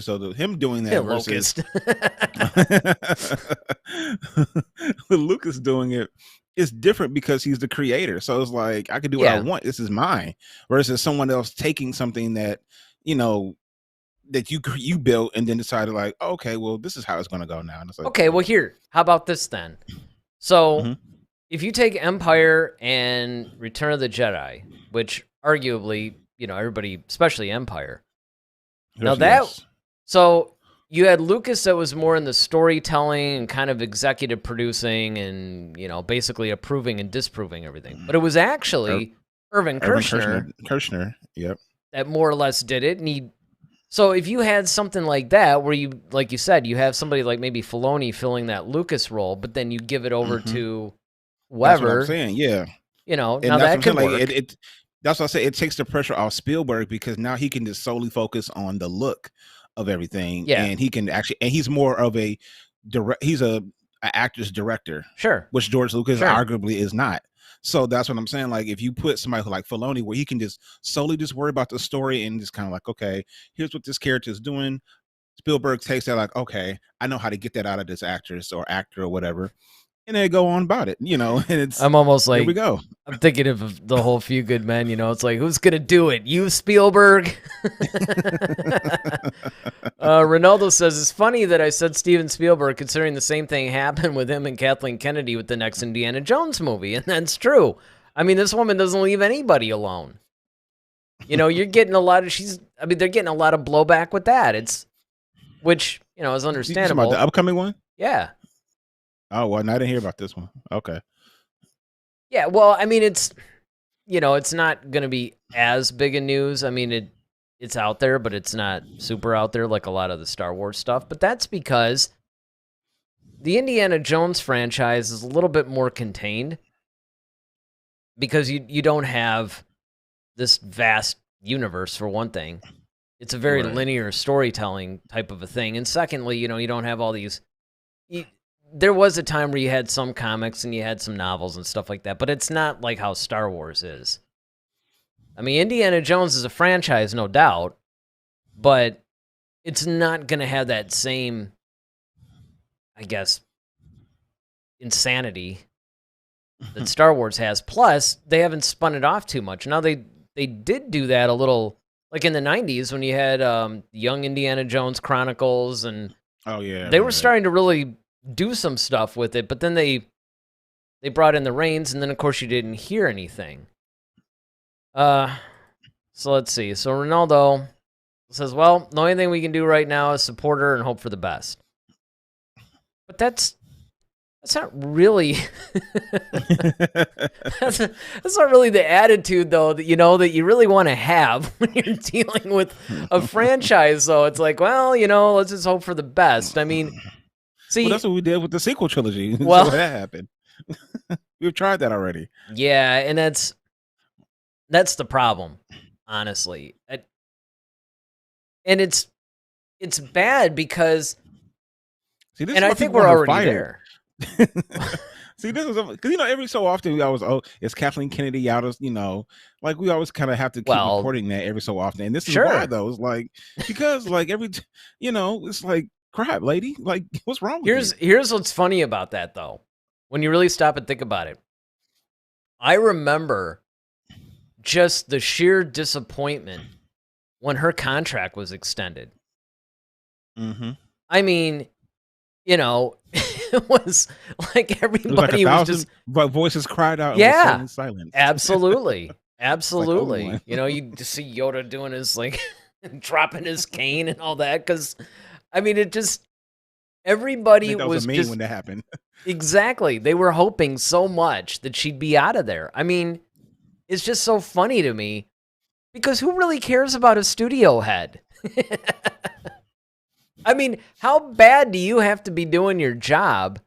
though, him doing that versus with Lucas doing it, it's different because he's the creator. So it's like, I can do what I want. This is mine. Versus someone else taking something that, that you built and then decided like, oh, okay, well, this is how it's going to go now. And it's like, okay, well, here, how about this then? So if you take Empire and Return of the Jedi, which arguably, everybody, especially Empire. So you had Lucas that was more in the storytelling and kind of executive producing and, basically approving and disproving everything. But it was actually Irvin Kershner. Yep. That more or less did it. And so if you had something like that, where you, like you said, you have somebody like maybe Filoni filling that Lucas role, but then you give it over to whoever. That's what I'm saying, yeah. Now that could work. That's what I say. It takes the pressure off Spielberg because now he can just solely focus on the look of everything. Yeah. And he can actually, and he's more of he's an actor's director. Sure. Which George Lucas arguably is not. So that's what I'm saying. Like, if you put somebody like Filoni, where he can just solely just worry about the story and just kind of like, okay, here's what this character is doing. Spielberg takes that like, okay, I know how to get that out of this actress or actor or whatever. and they go on about it, and it's I'm almost here we like, go. I'm thinking of the whole Few Good Men, it's like, who's going to do it? You, Spielberg? Ronaldo says, it's funny that I said Steven Spielberg, considering the same thing happened with him and Kathleen Kennedy with the next Indiana Jones movie, and that's true. I mean, this woman doesn't leave anybody alone. You're getting they're getting a lot of blowback with that. Which, is understandable. About the upcoming one? Yeah. Oh, well, I didn't hear about this one. Okay. Yeah, well, I mean, it's not going to be as big a news. I mean, it's out there, but it's not super out there like a lot of the Star Wars stuff. But that's because the Indiana Jones franchise is a little bit more contained because you don't have this vast universe, for one thing. It's a very linear storytelling type of a thing. And secondly, you don't have all these... There was a time where you had some comics and you had some novels and stuff like that, but it's not like how Star Wars is. I mean, Indiana Jones is a franchise, no doubt, but it's not going to have that same, I guess, insanity that Star Wars has. Plus, they haven't spun it off too much. Now, they did do that a little, like in the 90s when you had Young Indiana Jones Chronicles, and they were starting to really do some stuff with it, but then they brought in the Reigns, and then of course you didn't hear anything. So let's see. So Ronaldo says, well, the only thing we can do right now is support her and hope for the best. But that's not really that's not really the attitude, though, that that you really want to have when you're dealing with a franchise. So it's like, well, let's just hope for the best. I mean, see, that's what we did with the sequel trilogy. Well, so that happened. We've tried that already. Yeah, and that's the problem, honestly. And it's bad because, see, this and is I think we're already there. See, this is because every so often we always it's Kathleen Kennedy out of like we always kind of have to keep reporting that every so often, and this is why though. It's like because like every it's like, crap, lady, like what's wrong with you? Here's what's funny about that, though, when you really stop and think about it. I remember just the sheer disappointment when her contract was extended. I mean, it was like everybody was just, but voices cried out. Yeah, and silence. Absolutely. You just see Yoda doing his dropping his cane and all that, because I mean, it just, everybody was mean just when that happened. Exactly. They were hoping so much that she'd be out of there. I mean, it's just so funny to me because who really cares about a studio head? I mean, how bad do you have to be doing your job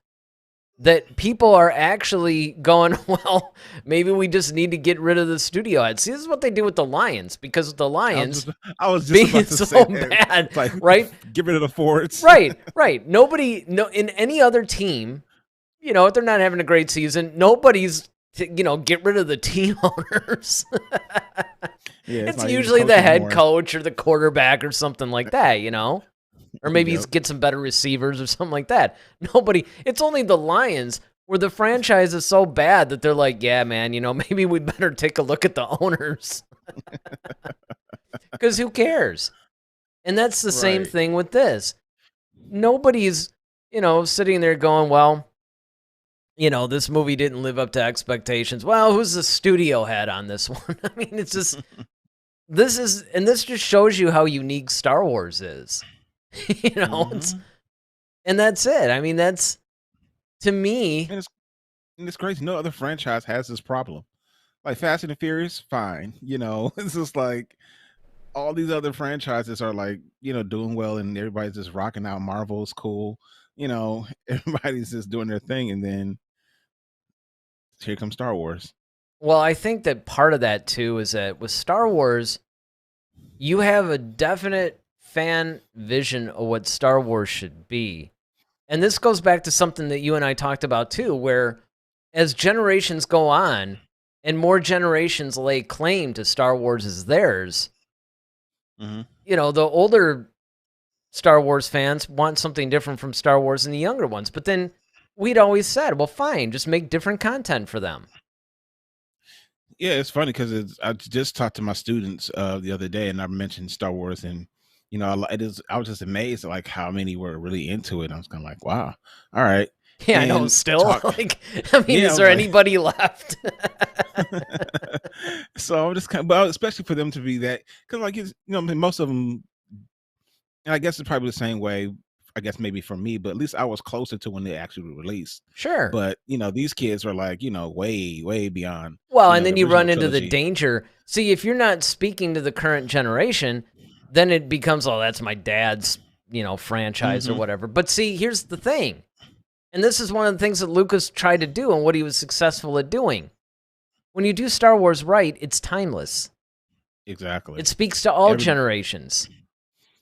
that people are actually going, well, maybe we just need to get rid of the studio head? See, this is what they do with the Lions, because with the Lions, I was just being about to so say bad, like, right? Get rid of the Fords. Right. In any other team, if they're not having a great season, nobody's, get rid of the team owners. Yeah, it's usually the head coach or the quarterback or something like that, or maybe he's get some better receivers or something like that. It's only the Lions where the franchise is so bad that they're like, yeah, man, maybe we better take a look at the owners. Because who cares? And that's the same thing with this. Nobody's, sitting there going, well, this movie didn't live up to expectations. Well, who's the studio head on this one? I mean, it's just, this just shows you how unique Star Wars is. And that's it. I mean, that's, to me, and it's crazy. No other franchise has this problem. Like Fast and the Furious, fine. It's just like all these other franchises are like, doing well, and everybody's just rocking out. Marvel's cool. Everybody's just doing their thing, and then here comes Star Wars. Well, I think that part of that too is that with Star Wars, you have a definite fan vision of what Star Wars should be. And this goes back to something that you and I talked about too, where as generations go on and more generations lay claim to Star Wars as theirs, the older Star Wars fans want something different from Star Wars than the younger ones. But then we'd always said, well, fine, just make different content for them. Yeah, it's funny because I just talked to my students the other day, and I mentioned Star Wars, and I was just amazed at like how many were really into it. I was kind of like, wow, all right, Yeah, I know. and Still, like, I mean, yeah, I is was there like, anybody left? so I'm just kind of, but especially for them to be that, because like I mean, most of them, and I guess it's probably the same way. I guess maybe for me, but at least I was closer to when they actually were released. Sure. But these kids are like way way beyond Well, and then the you original run into the trilogy. danger. See, if you're not speaking to the current generation, then it becomes, oh, that's my dad's, franchise or Hmm. whatever. But see, here's the thing. And this is one of the things that Lucas tried to do and what he was successful at doing. When you do Star Wars right, it's timeless. Exactly. It speaks to all Every generations.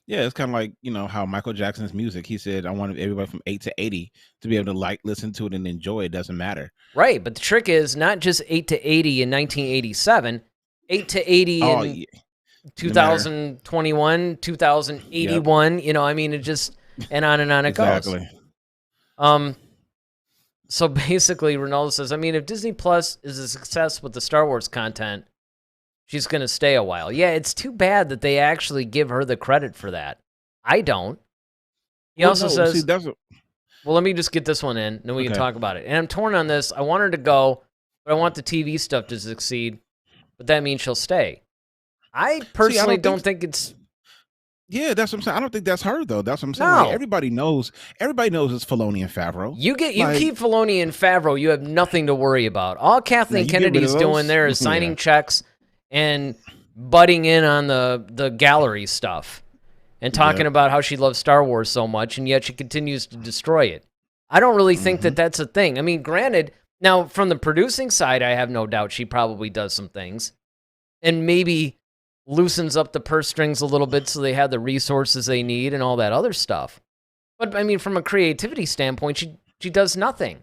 Yeah, it's kind of like how Michael Jackson's music. He said, "I wanted everybody from 8 to 80 to be able to like, listen to it, and enjoy it. Doesn't matter." Right, but the trick is not just 8 to 80 in 1987, 8 to 80 Oh, in yeah, no matter. 2021, Yep, 2081, I mean, it just, and on it goes. exactly. Um, so basically, Ronaldo says, I mean, if Disney Plus is a success with the Star Wars content, she's going to stay a while. Yeah, it's too bad that they actually give her the credit for that. I don't. He Well, also no, see, says, well, let me just get this one in, then we can okay. talk about it. And I'm torn on this. I want her to go, but I want the TV stuff to succeed, but that means she'll stay. I See, I personally don't don't think it's... Yeah, that's what I'm saying. I don't think that's her though. That's what I'm saying. Like No. everybody knows it's Filoni and Favreau. You Like, keep Filoni and Favreau, you have nothing to worry about. All now Kathleen you get rid of Kennedy's doing those. there is Yeah, signing checks and butting in on the gallery stuff and talking yep. about how she loves Star Wars so much, and yet she continues to destroy it. I don't really think that Hmm. that's a thing. I mean, granted, now from the producing side, I have no doubt she probably does some things and maybe loosens up the purse strings a little bit so they have the resources they need and all that other stuff. But I mean, from a creativity standpoint, she does nothing.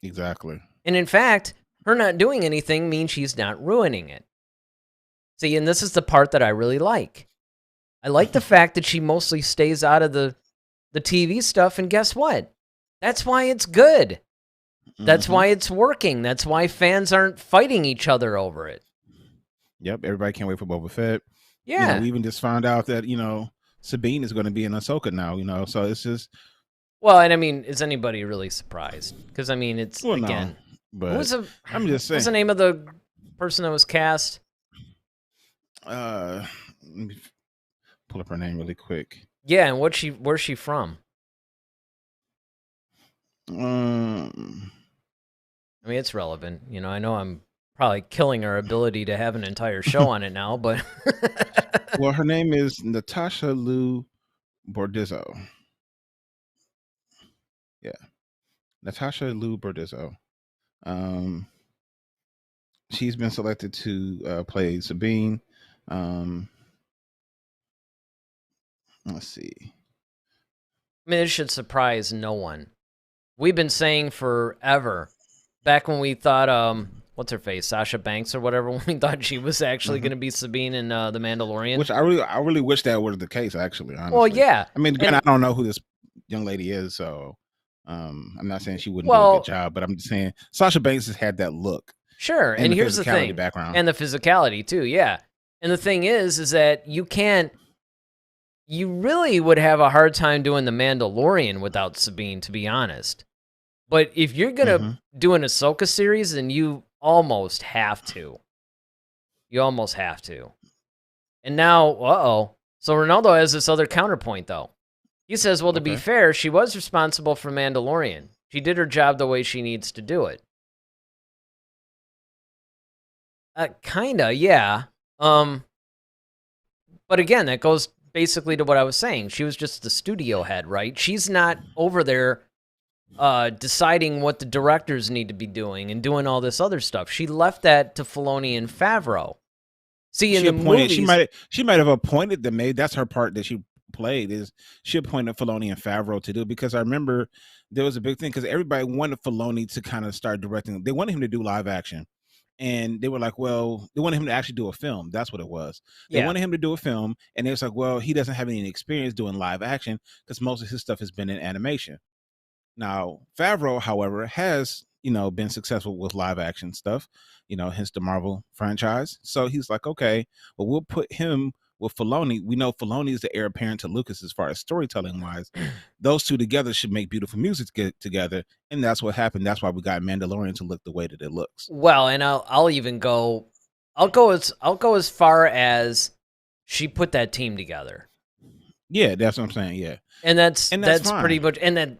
Exactly. And in fact, her not doing anything means she's not ruining it. See, and this is the part that I really like. I like the fact that she mostly stays out of the TV stuff, and guess what? That's why it's good. That's Hmm. why it's working. That's why fans aren't fighting each other over it. Yep. Everybody can't wait for Boba Fett. Yeah. We even just found out that Sabine is going to be in Ahsoka now. So it's just Well, and I mean, is anybody really surprised? Because I mean, it's well, no, again, but who's I'm just what's the saying. name of the person that was cast? Let me pull up her name really quick. Yeah, and where's she from? Um, I mean, it's relevant. I know I'm probably killing our ability to have an entire show on it now, but well, her name is Natasha Lou Bordizzo. Yeah, Natasha Lou Bordizzo. Um, she's been selected to play Sabine. Let's see. I mean, it should surprise no one. We've been saying forever, back when we thought, what's her face, Sasha Banks or whatever, when we thought she was actually Hmm. going to be Sabine in The Mandalorian. Which I really wish that was the case. Actually, honestly. Well, yeah. I mean, again, And, I don't know who this young lady is, so I'm not saying she wouldn't do a well, good job, but I'm just saying Sasha Banks has had that look sure. and And the here's the physicality thing. background. And the physicality, too, yeah. And the thing is that you really would have a hard time doing The Mandalorian without Sabine, to be honest. But if you're going to Hmm. do an Ahsoka series, then you almost have to. You almost have to. And now, so Ronaldo has this other counterpoint, though. He says, well, to be Okay. fair, she was responsible for Mandalorian. She did her job the way she needs to do it. Kinda, yeah. But again, that goes basically to what I was saying. She was just the studio head, right? She's not over there deciding what the directors need to be doing and doing all this other stuff. She left that to Filoni and Favreau. See, in She the appointed. movies, She might have appointed them. Maybe that's her part that she played. Is she appointed Filoni and Favreau to do? Because I remember there was a big thing because everybody wanted Filoni to kind of start directing. They wanted him to do live action. And they were like, well, they wanted him to actually do a film. That's what it was. They yeah. wanted him to do a film. And they was like, well, he doesn't have any experience doing live action because most of his stuff has been in animation. Now, Favreau, however, has, been successful with live action stuff, hence the Marvel franchise. So he's like, okay, well, we'll put him with Filoni. We know Filoni is the heir apparent to Lucas as far as storytelling wise. Those two together should make beautiful music together. And that's what happened. That's why we got Mandalorian to look the way that it looks. Well, and I'll even go I'll go as far as she put that team together. Yeah, that's what I'm saying. Yeah. And that's fine. pretty much, and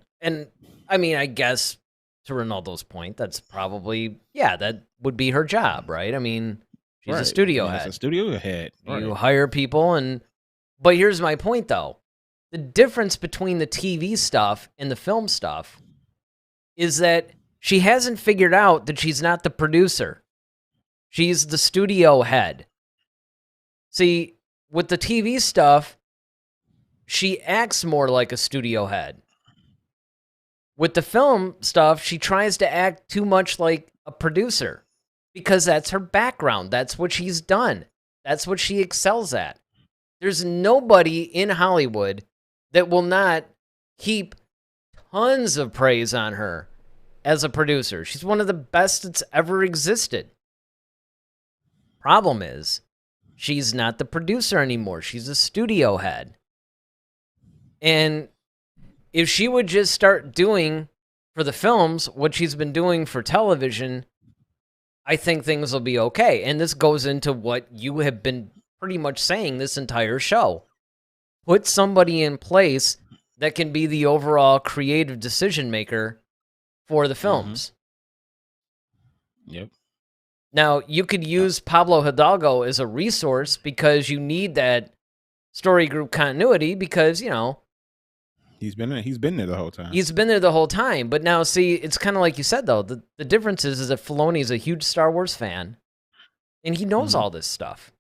I mean, I guess to Ronaldo's point, that's probably, that would be her job, right? I mean, she's a studio head. It's a studio head. You hire people, but here's my point though. The difference between the TV stuff and the film stuff is that she hasn't figured out that she's not the producer. She's the studio head. See, with the TV stuff, she acts more like a studio head. With the film stuff, she tries to act too much like a producer because that's her background. That's what she's done. That's what she excels at. There's nobody in Hollywood that will not heap tons of praise on her as a producer. She's one of the best that's ever existed. Problem is, she's not the producer anymore. She's a studio head. And if she would just start doing for the films what she's been doing for television, I think things will be okay. And this goes into what you have been pretty much saying this entire show. Put somebody in place that can be the overall creative decision maker for the films. Yep. Now, you could use Pablo Hidalgo as a resource because you need that story group continuity because, he's been there the whole time. He's been there the whole time. But now, see, it's kind of like you said, though. The difference is that Filoni is a huge Star Wars fan, and he knows all this stuff.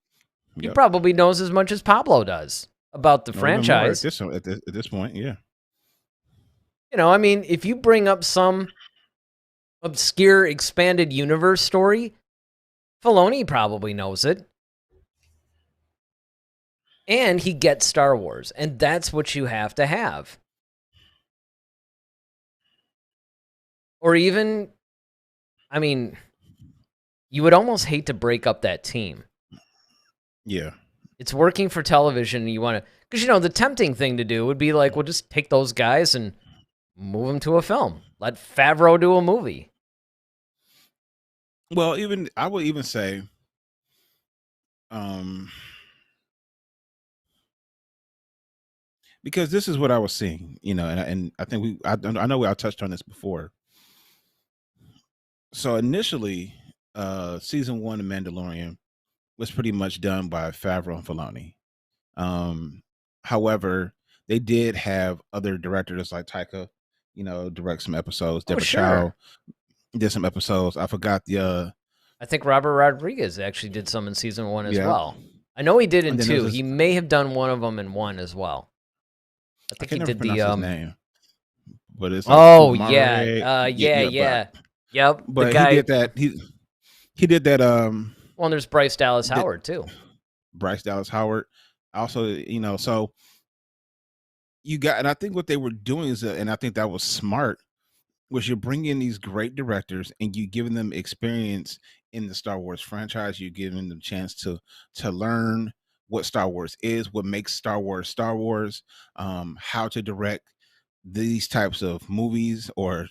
He probably knows as much as Pablo does about the franchise. At this point, yeah. I mean, if you bring up some obscure expanded universe story, Filoni probably knows it. And he gets Star Wars, and that's what you have to have. Or even, I mean, you would almost hate to break up that team. Yeah. It's working for television, and you want to, because, the tempting thing to do would be like, well, just take those guys and move them to a film. Let Favreau do a movie. Well, I would even say, because this is what I was seeing, and I think I know I touched on this before. So initially, season 1 of Mandalorian was pretty much done by Favreau and Filoni. However, they did have other directors like Taika, direct some episodes. Deborah Chow did some episodes. I forgot I think Robert Rodriguez actually did some in season 1 as well. I know he did in 2. He may have done one of them in 1 as well. I think he did the his name, but it's like Yep. But the guy, he did that. He did that. Well, there's Bryce Dallas Howard too. Bryce Dallas Howard, also, so you got, and I think what they were doing is, and I think that was smart, was you're bringing these great directors and you giving them experience in the Star Wars franchise. You're giving them a chance to learn what Star Wars is, what makes Star Wars, how to direct these types of movies or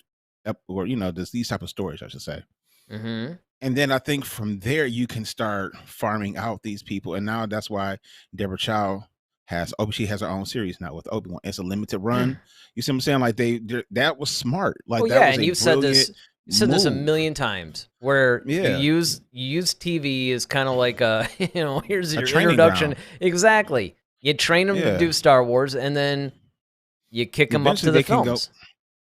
these type of stories, I should say. Mm-hmm. And then I think from there you can start farming out these people, and now that's why Deborah Chow she has her own series now with Obi-Wan. It's a limited run. You see what I'm saying? Like that was smart. Like that was and you've said this. You said this a million times, where you use TV as kind of like a here's your introduction. Ground. Exactly. You train them to do Star Wars, and then you kick them up to the films.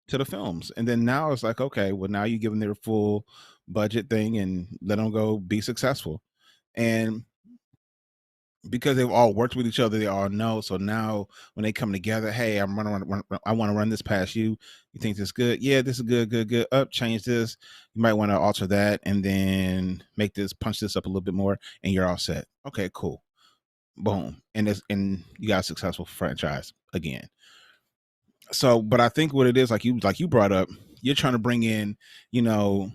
To the films, and then now it's like, okay, well, now you give them their full budget thing and let them go be successful. And because they've all worked with each other, they all know. So now when they come together, hey, I want to run this past you. You think this is good? Yeah, this is good. Up, change this. You might want to alter that, and then punch this up a little bit more, and you're all set. Okay, cool. Boom, and you got a successful franchise again. So, but I think what it is, like you brought up, you're trying to bring in, you know,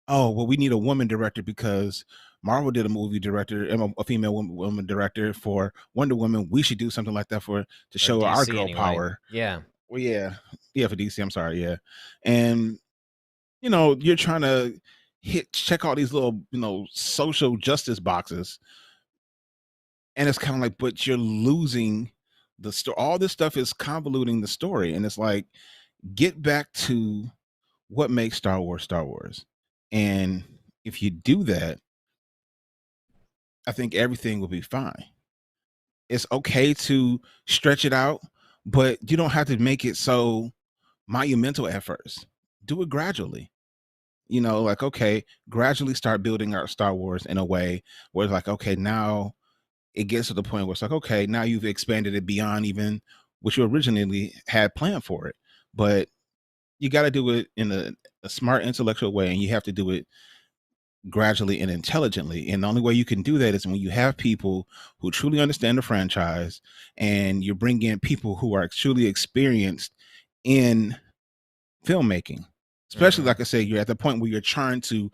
oh well, we need a woman director because Marvel did a movie director, a female woman director for Wonder Woman. We should do something like that to Or show our DC girl anyway. power. Yeah. Well, yeah, for DC. I'm sorry, yeah, and you're trying to check all these little social justice boxes, and it's kind of like, but you're losing the story. All this stuff is convoluting the story, and it's like, get back to what makes Star Wars Star Wars. And if you do that, I think everything will be fine. It's okay to stretch it out, but you don't have to make it so monumental at first. Do it gradually. Like, okay, gradually start building our Star Wars in a way where it's like, okay, now it gets to the point where it's like, okay, now you've expanded it beyond even what you originally had planned for it. But you got to do it in a smart, intellectual way, and you have to do it gradually and intelligently. And the only way you can do that is when you have people who truly understand the franchise, and you bring in people who are truly experienced in filmmaking. Especially, like I said, you're at the point where you're trying to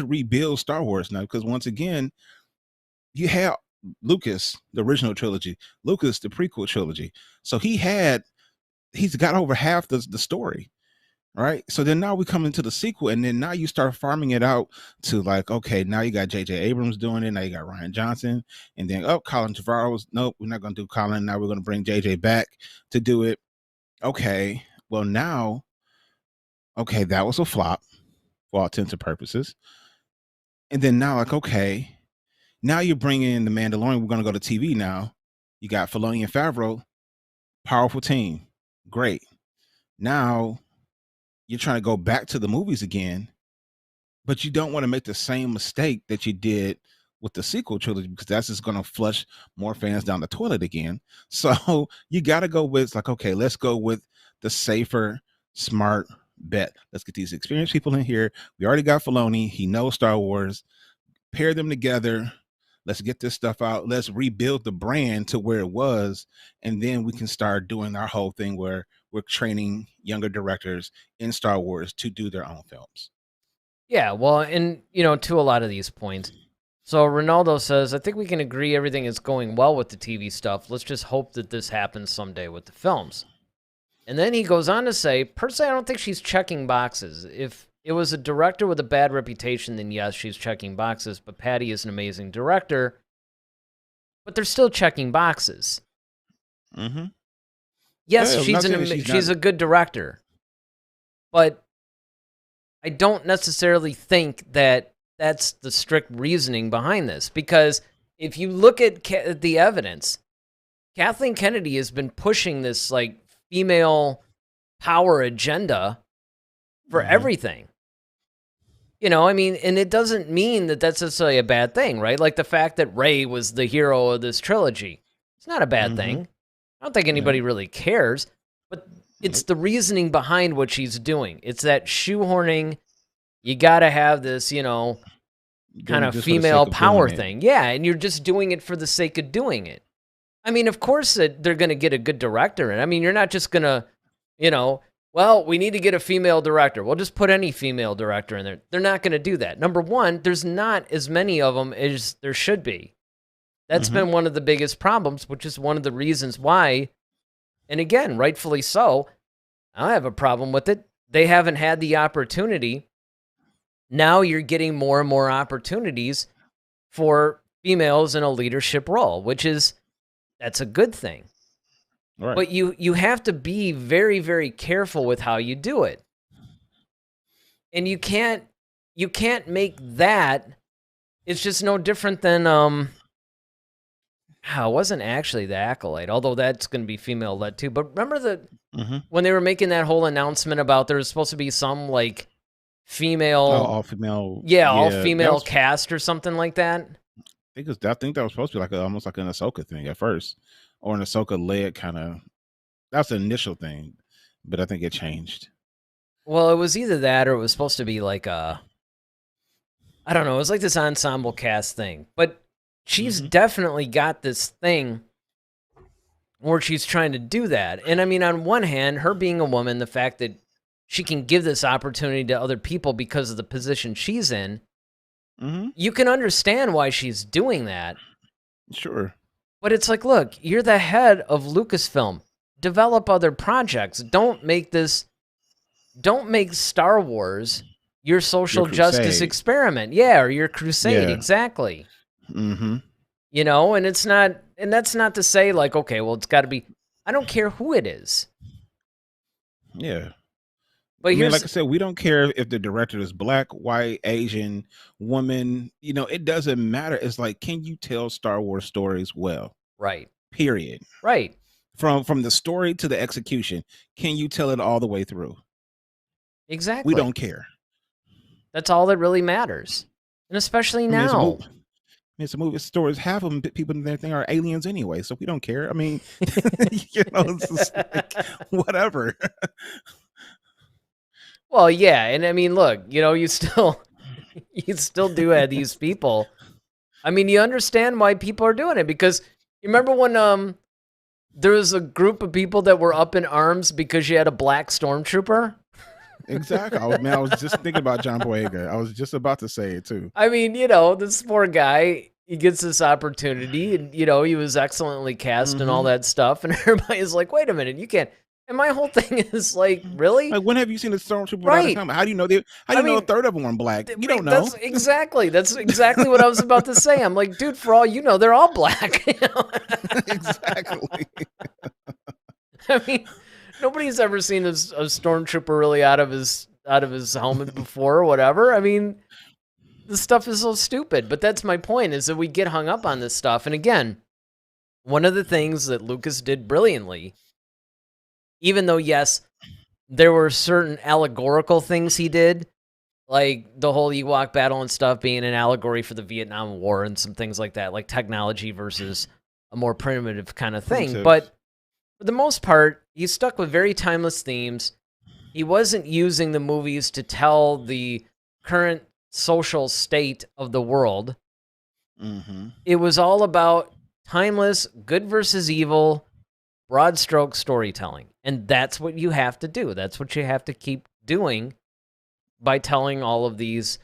rebuild Star Wars now. Because once again, you have Lucas, the original trilogy, Lucas, the prequel trilogy. So he's got over half the story. Right. So then now we come into the sequel, and then now you start farming it out to like, okay, now you got J.J. Abrams doing it. Now you got Rian Johnson, and then, Colin Trevorrow's, nope, we're not going to do Colin. Now we're going to bring J.J. back to do it. Okay. Well, now, okay, that was a flop for all intents and purposes. And then now, like, okay, now you're bringing in the Mandalorian. We're going to go to TV now. You got Filoni and Favreau, powerful team. Great. Now you're trying to go back to the movies again, but you don't want to make the same mistake that you did with the sequel trilogy, because that's just going to flush more fans down the toilet again. So you got to go with, like, okay, let's go with the safer, smart bet. Let's get these experienced people in here. We already got Filoni. He knows Star Wars. Pair them together. Let's get this stuff out. Let's rebuild the brand to where it was. And then we can start doing our whole thing where we're training younger directors in Star Wars to do their own films. Yeah, well, and, to a lot of these points. So Ronaldo says, I think we can agree everything is going well with the TV stuff. Let's just hope that this happens someday with the films. And then he goes on to say, personally, I don't think she's checking boxes. If it was a director with a bad reputation, then yes, she's checking boxes. But Patty is an amazing director. But they're still checking boxes. Mm-hmm. Yes, she's a good director. But I don't necessarily think that that's the strict reasoning behind this. Because if you look at the evidence, Kathleen Kennedy has been pushing this, like, female power agenda for everything. And it doesn't mean that that's necessarily a bad thing, right? Like the fact that Rey was the hero of this trilogy. It's not a bad thing. I don't think anybody really cares, but it's the reasoning behind what she's doing. It's that shoehorning, you got to have this, kind of female power thing. Yeah, and you're just doing it for the sake of doing it. I mean, of course they're going to get a good director. And I mean, you're not just going to, well, we need to get a female director. We'll just put any female director in there. They're not going to do that. Number one, there's not as many of them as there should be. That's been one of the biggest problems, which is one of the reasons why, and again, rightfully so, I have a problem with it. They haven't had the opportunity. Now you're getting more and more opportunities for females in a leadership role, that's a good thing. Right. But you have to be very, very careful with how you do it. And you can't make that. It's just no different than it wasn't actually The Acolyte, although that's going to be female led too. But remember when they were making that whole announcement about there was supposed to be some like female, all female, all female cast or something like that. I think that was supposed to be like almost like an Ahsoka thing at first, or an Ahsoka led kind of. That's the initial thing, but I think it changed. Well, it was either that or it was supposed to be like I don't know. It was like this ensemble cast thing, but she's definitely got this thing where she's trying to do that. And I mean, on one hand, her being a woman, the fact that she can give this opportunity to other people because of the position she's in, you can understand why she's doing that. Sure. But it's like, look, you're the head of Lucasfilm. Develop other projects. Don't make Star Wars your social justice experiment. Yeah, or your crusade. Yeah. Exactly. Mm-hmm. You know, and that's not to say like, okay, well, it's got to be, I don't care who it is. Yeah. But I mean, like I said, we don't care if the director is black, white, Asian, woman. You know, it doesn't matter. It's like, can you tell Star Wars stories well? Right. Period. Right. From the story to the execution, can you tell it all the way through? Exactly. We don't care. That's all that really matters. And especially now. It's a movie. Stories, half of them, people in their thing are aliens anyway, so we don't care. I mean, you know, it's just like, whatever. Well, yeah, and I mean, look, you know, you still do have these people. I mean, you understand why people are doing it, because you remember when there was a group of people that were up in arms because you had a black stormtrooper? Exactly. I was just thinking about John Boyega. I was just about to say it too. I mean, you know, this poor guy, he gets this opportunity, and you know, he was excellently cast and all that stuff, and everybody's like, "Wait a minute, you can't." And my whole thing is like, really? Like, when have you seen a stormtrooper without a helmet? How do you know know a third of them weren't black? You don't know. That's exactly what I was about to say. I'm like, dude, for all you know, they're all black. You know? Exactly. I mean, nobody's ever seen a stormtrooper really out of his helmet before or whatever. I mean, this stuff is so stupid. But that's my point, is that we get hung up on this stuff. And again, one of the things that Lucas did brilliantly, even though, yes, there were certain allegorical things he did, like the whole Ewok battle and stuff being an allegory for the Vietnam War and some things like that, like technology versus a more primitive kind of thing. But for the most part, he stuck with very timeless themes. He wasn't using the movies to tell the current social state of the world. It was all about timeless, good versus evil, broad stroke storytelling. And that's what you have to do. That's what you have to keep doing by telling all of these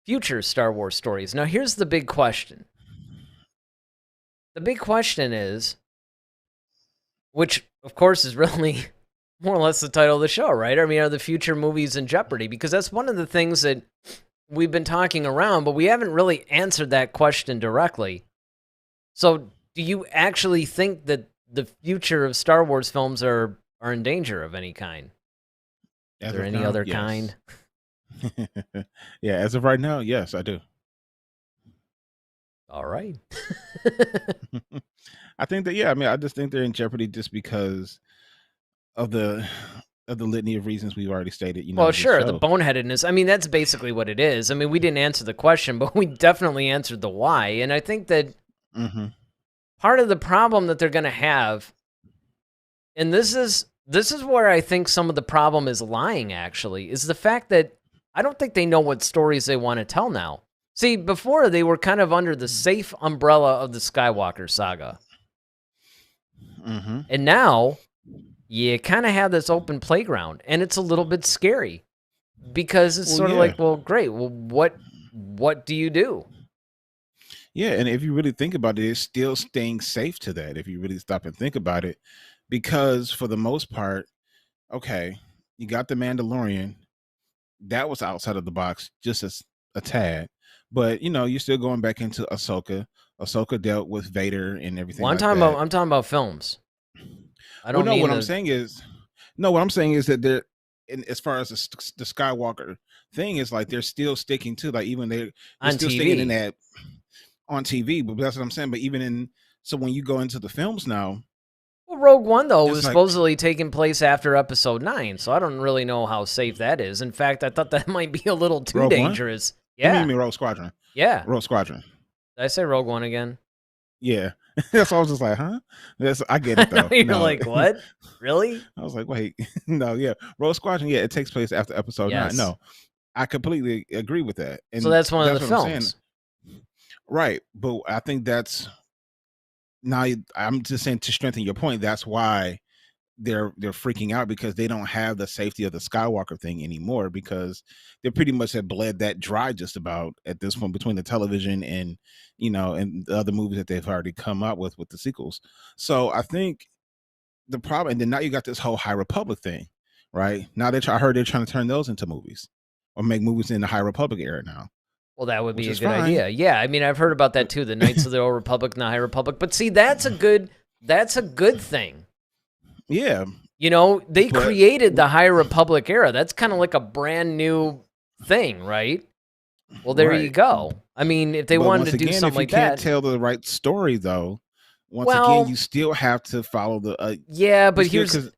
future Star Wars stories. Now, here's the big question. The big question is, which, of course, is really more or less the title of the show, right? I mean, are the future movies in jeopardy? Because that's one of the things that we've been talking around, but we haven't really answered that question directly. So, do you actually think that the future of Star Wars films are in danger of any kind? Is there any other kind? Yeah, as of right now, yes, I do. All right. I think that, yeah, I mean, I just think they're in jeopardy just because of the litany of reasons we've already stated. You know, well, sure, the boneheadedness. I mean, that's basically what it is. I mean, we didn't answer the question, but we definitely answered the why. And I think that part of the problem that they're going to have, and this is where I think some of the problem is lying, actually, is the fact that I don't think they know what stories they want to tell now. See, before they were kind of under the safe umbrella of the Skywalker saga. And now you kind of have this open playground, and it's a little bit scary because it's sort of like, well, great. Well, what do you do? Yeah, and if you really think about it, it's still staying safe to that, if you really stop and think about it, because for the most part, okay, you got the Mandalorian. That was outside of the box, just as a tad. But, you know, you're still going back into Ahsoka. Ahsoka dealt with Vader and everything. Well, I'm talking about films. I don't know. What I'm saying is that they're, as far as the Skywalker thing is, like, they're still sticking to, like, even they're still sticking in that on TV. But that's what I'm saying. But so when you go into the films now. Well, Rogue One, though, was supposedly taking place after Episode 9, so I don't really know how safe that is. In fact, I thought that might be a little too Rogue dangerous. One? Yeah. You mean Rogue Squadron? Yeah. Rogue Squadron. Did I say Rogue One again? Yeah. That's why I was just like, huh? I get it, though. You're like, what? Really? I was like, wait. No, yeah. Rogue Squadron, yeah, it takes place after Episode 9. No, I completely agree with that. And so that's one of the films. Right. But I think that's now I'm just saying, to strengthen your point, that's why they're freaking out, because they don't have the safety of the Skywalker thing anymore, because they pretty much have bled that dry just about at this point, between the television and and the other movies that they've already come up with the sequels. So I think the problem, and then now you got this whole High Republic thing, right? Now I heard they're trying to turn those into movies, or make movies in the High Republic era now. Well, that would Which be a is good fine. idea. Yeah, I mean, I've heard about that too. The Knights of the Old Republic and the High Republic. But see, that's a good thing. Yeah, They but created the High Republic era. That's kind of like a brand new thing, right? Well, there you right. go. I mean, if they But wanted once to do again, if something you like can't that, tell the right story, though, once again, well, you still have to follow the. yeah, but you still- 'cause-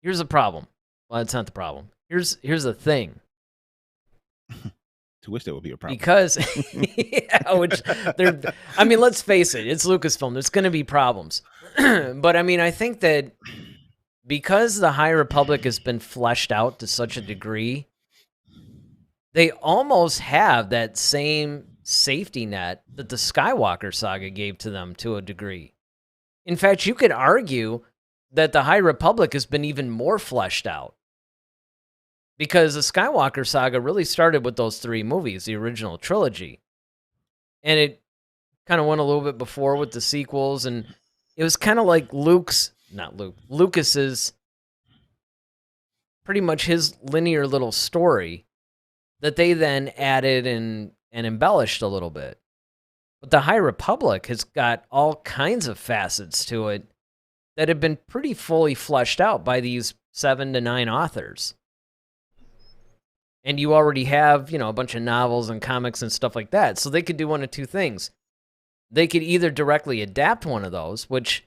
here's a problem. Well, that's not the problem. Here's the thing. to which there would be a problem. Because, I mean, let's face it, it's Lucasfilm. There's going to be problems. But I mean, I think that because the High Republic has been fleshed out to such a degree, they almost have that same safety net that the Skywalker saga gave to them to a degree. In fact, you could argue that the High Republic has been even more fleshed out. Because the Skywalker saga really started with those 3 movies, the original trilogy. And it kind of went a little bit before with the sequels, and it was kind of like Lucas's, pretty much his linear little story that they then added and embellished a little bit. But the High Republic has got all kinds of facets to it that have been pretty fully fleshed out by these 7 to 9 authors. And you already have, a bunch of novels and comics and stuff like that. So they could do one of 2 things. They could either directly adapt one of those, which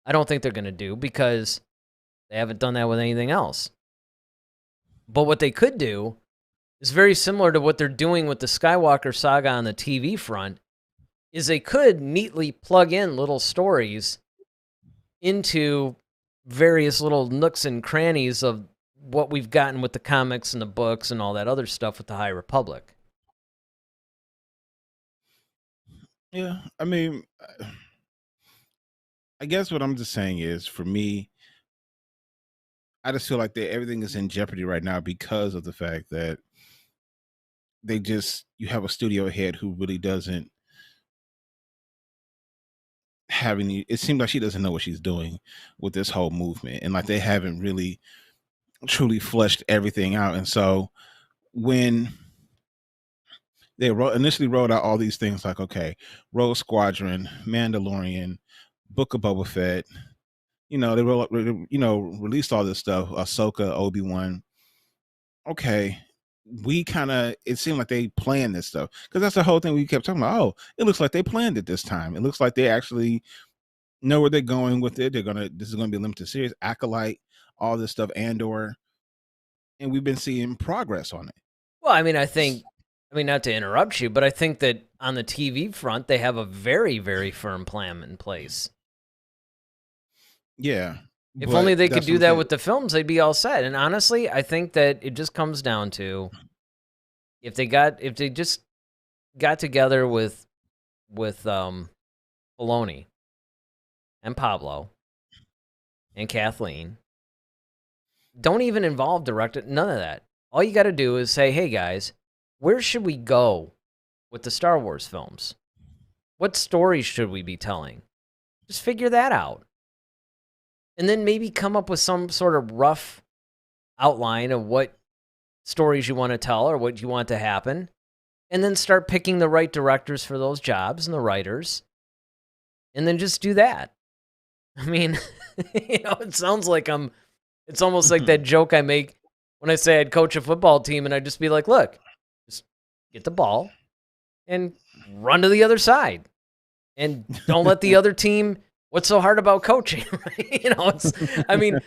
I don't think they're going to do because they haven't done that with anything else. But what they could do is very similar to what they're doing with the Skywalker saga on the TV front, is they could neatly plug in little stories into various little nooks and crannies of what we've gotten with the comics and the books and all that other stuff with the High Republic. Yeah, I mean, I guess what I'm just saying is, for me, I just feel like everything is in jeopardy right now because of the fact that you have a studio head who really doesn't have any. It seems like she doesn't know what she's doing with this whole movement, and like they haven't really truly fleshed everything out. And so when they initially wrote out all these things, like, okay, Rogue Squadron, Mandalorian, Book of Boba Fett, they released all this stuff, Ahsoka, Obi-Wan. Okay, it seemed like they planned this stuff, because that's the whole thing we kept talking about. Oh, it looks like they planned it this time. It looks like they actually know where they're going with it. This is gonna be a limited series, Acolyte, all this stuff, Andor, and we've been seeing progress on it. Well, I mean, not to interrupt you, but I think that on the TV front, they have a very, very firm plan in place. Yeah. If only they could do that with the films, they'd be all set. And honestly, I think that it just comes down to if they just got together with Filoni and Pablo and Kathleen, don't even involve director, none of that. All you got to do is say, hey guys, where should we go with the Star Wars films? What stories should we be telling? Just figure that out. And then maybe come up with some sort of rough outline of what stories you want to tell or what you want to happen. And then start picking the right directors for those jobs and the writers. And then just do that. I mean, it sounds like it's almost like that joke I make when I say I'd coach a football team and I'd just be like, look, just get the ball and run to the other side. And don't let the other team... What's so hard about coaching? Right?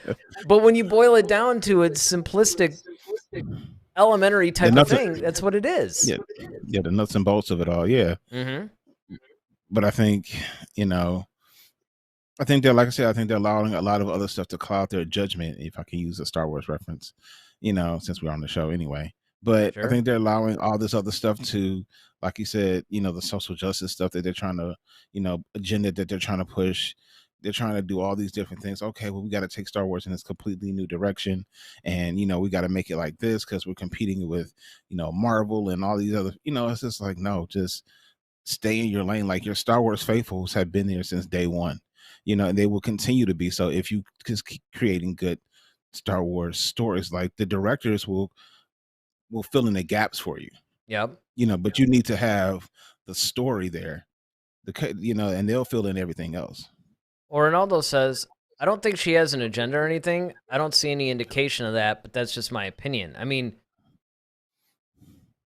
But when you boil it down to its simplistic, elementary type of thing, that's what it is. Yeah, the nuts and bolts of it all. Yeah. Mm-hmm. But I think, they're, like I said, I think they're allowing a lot of other stuff to cloud their judgment, if I can use a Star Wars reference, since we're on the show anyway. But I Sure. think they're allowing all this other stuff to, like you said, the social justice stuff that they're trying to, agenda that they're trying to push. They're trying to do all these different things. Okay, well, we got to take Star Wars in this completely new direction, and we got to make it like this because we're competing with, Marvel and all these other. It's just like, no, just stay in your lane. Like, your Star Wars faithfuls have been there since day one, and they will continue to be. So if you just keep creating good Star Wars stories, like, the directors will fill in the gaps for you. Yep. But you need to have the story there, and they'll fill in everything else. Or Ronaldo says, I don't think she has an agenda or anything. I don't see any indication of that, but that's just my opinion. I mean,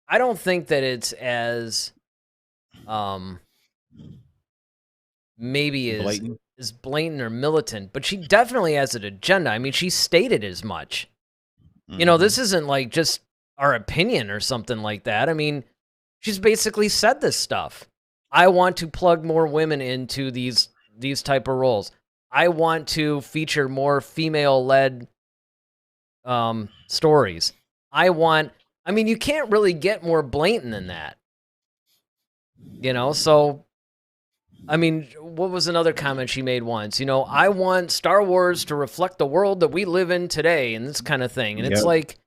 I don't think that it's as maybe as blatant or militant, but she definitely has an agenda. I mean, she stated as much. This isn't like just our opinion or something like that. I mean, she's basically said this stuff. I want to plug more women into these type of roles. I want to feature more female-led stories. I mean, you can't really get more blatant than that. So, I mean, what was another comment she made once? I want Star Wars to reflect the world that we live in today and this kind of thing. And it's like,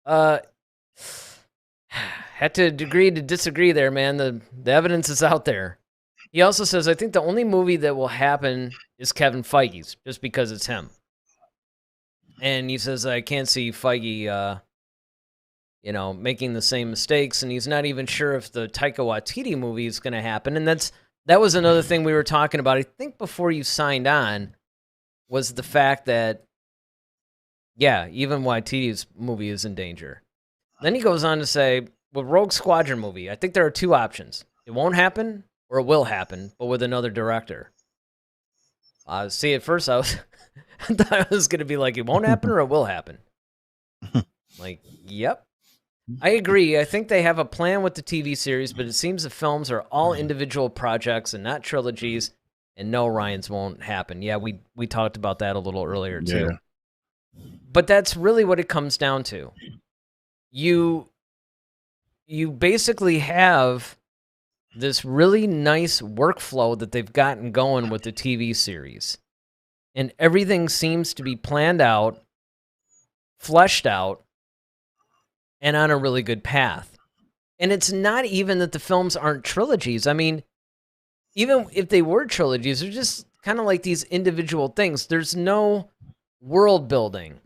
had to agree to disagree there, man. The evidence is out there. He also says, I think the only movie that will happen is Kevin Feige's, just because it's him. And he says, I can't see Feige, making the same mistakes, and he's not even sure if the Taika Waititi movie is going to happen. And that was another thing we were talking about, I think, before you signed on, was the fact that, yeah, even Waititi's movie is in danger. Then he goes on to say, with Rogue Squadron movie, I think there are two options. It won't happen, or it will happen, but with another director. See, at first I thought it was going to be like, it won't happen or it will happen. Like, yep. I agree. I think they have a plan with the TV series, but it seems the films are all individual projects and not trilogies, and no, Ryan's won't happen. Yeah, we talked about that a little earlier, too. Yeah. But that's really what it comes down to. You basically have this really nice workflow that they've gotten going with the TV series. And everything seems to be planned out, fleshed out, and on a really good path. And it's not even that the films aren't trilogies. I mean, even if they were trilogies, they're just kind of like these individual things. There's no world building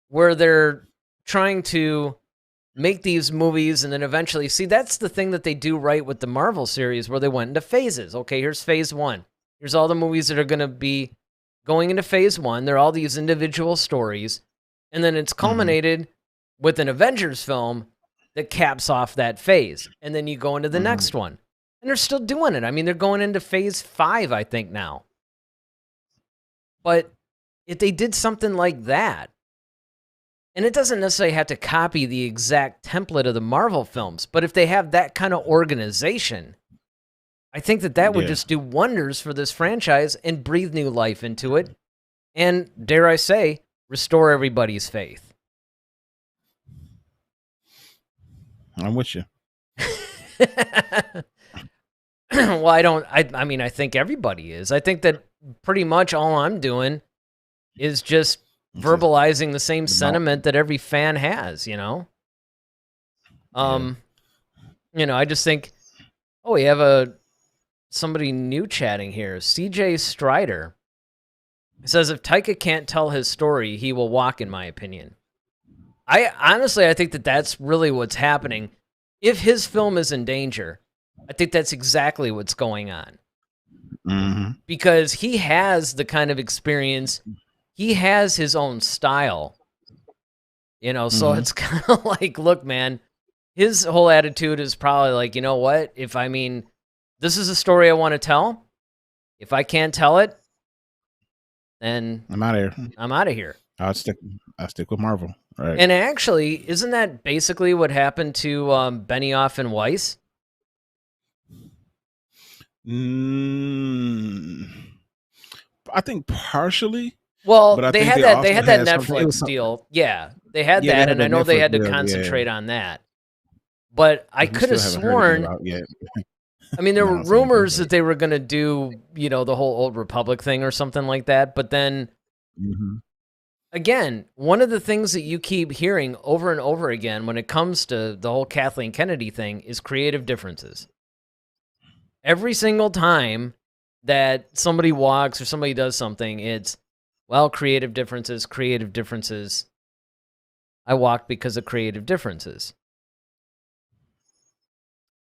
where they're trying to make these movies and then eventually... See, that's the thing that they do right with the Marvel series, where they went into phases. Okay, here's phase 1. Here's all the movies that are going to be going into phase 1. They're all these individual stories. And then it's culminated with an Avengers film that caps off that phase. And then you go into the next one. And they're still doing it. I mean, they're going into phase 5, I think, now. But if they did something like that, and it doesn't necessarily have to copy the exact template of the Marvel films, but if they have that kind of organization, I think that would just do wonders for this franchise and breathe new life into it. And, dare I say, restore everybody's faith. I'm with you. Well, I mean, I think everybody is. I think that pretty much all I'm doing is just verbalizing the same sentiment that every fan has, I just think, we have somebody new chatting here. CJ Strider says, if Taika can't tell his story, he will walk, in my opinion. I think that's really what's happening. If his film is in danger, I think that's exactly what's going on. Because he has the kind of experience, he has his own style, so it's kind of like, look, man, his whole attitude is probably like, you know what, this is a story I want to tell. If I can't tell it, then I'm out of here. I'm out of here. I'll stick with Marvel. Right. And actually, isn't that basically what happened to Benioff and Weiss? I think partially. Well, they had that Netflix deal. Yeah, They had Yeah, they that, had and I that know they Netflix had to deal, concentrate on that. But I 'cause we could have still haven't heard anything sworn, about yet. I mean, there were Announced anything, rumors but that they were going to do, the whole Old Republic thing or something like that. But then, mhm. again, one of the things that you keep hearing over and over again when it comes to the whole Kathleen Kennedy thing is creative differences. Every single time that somebody walks or somebody does something, it's, well, creative differences, creative differences. I walked because of creative differences.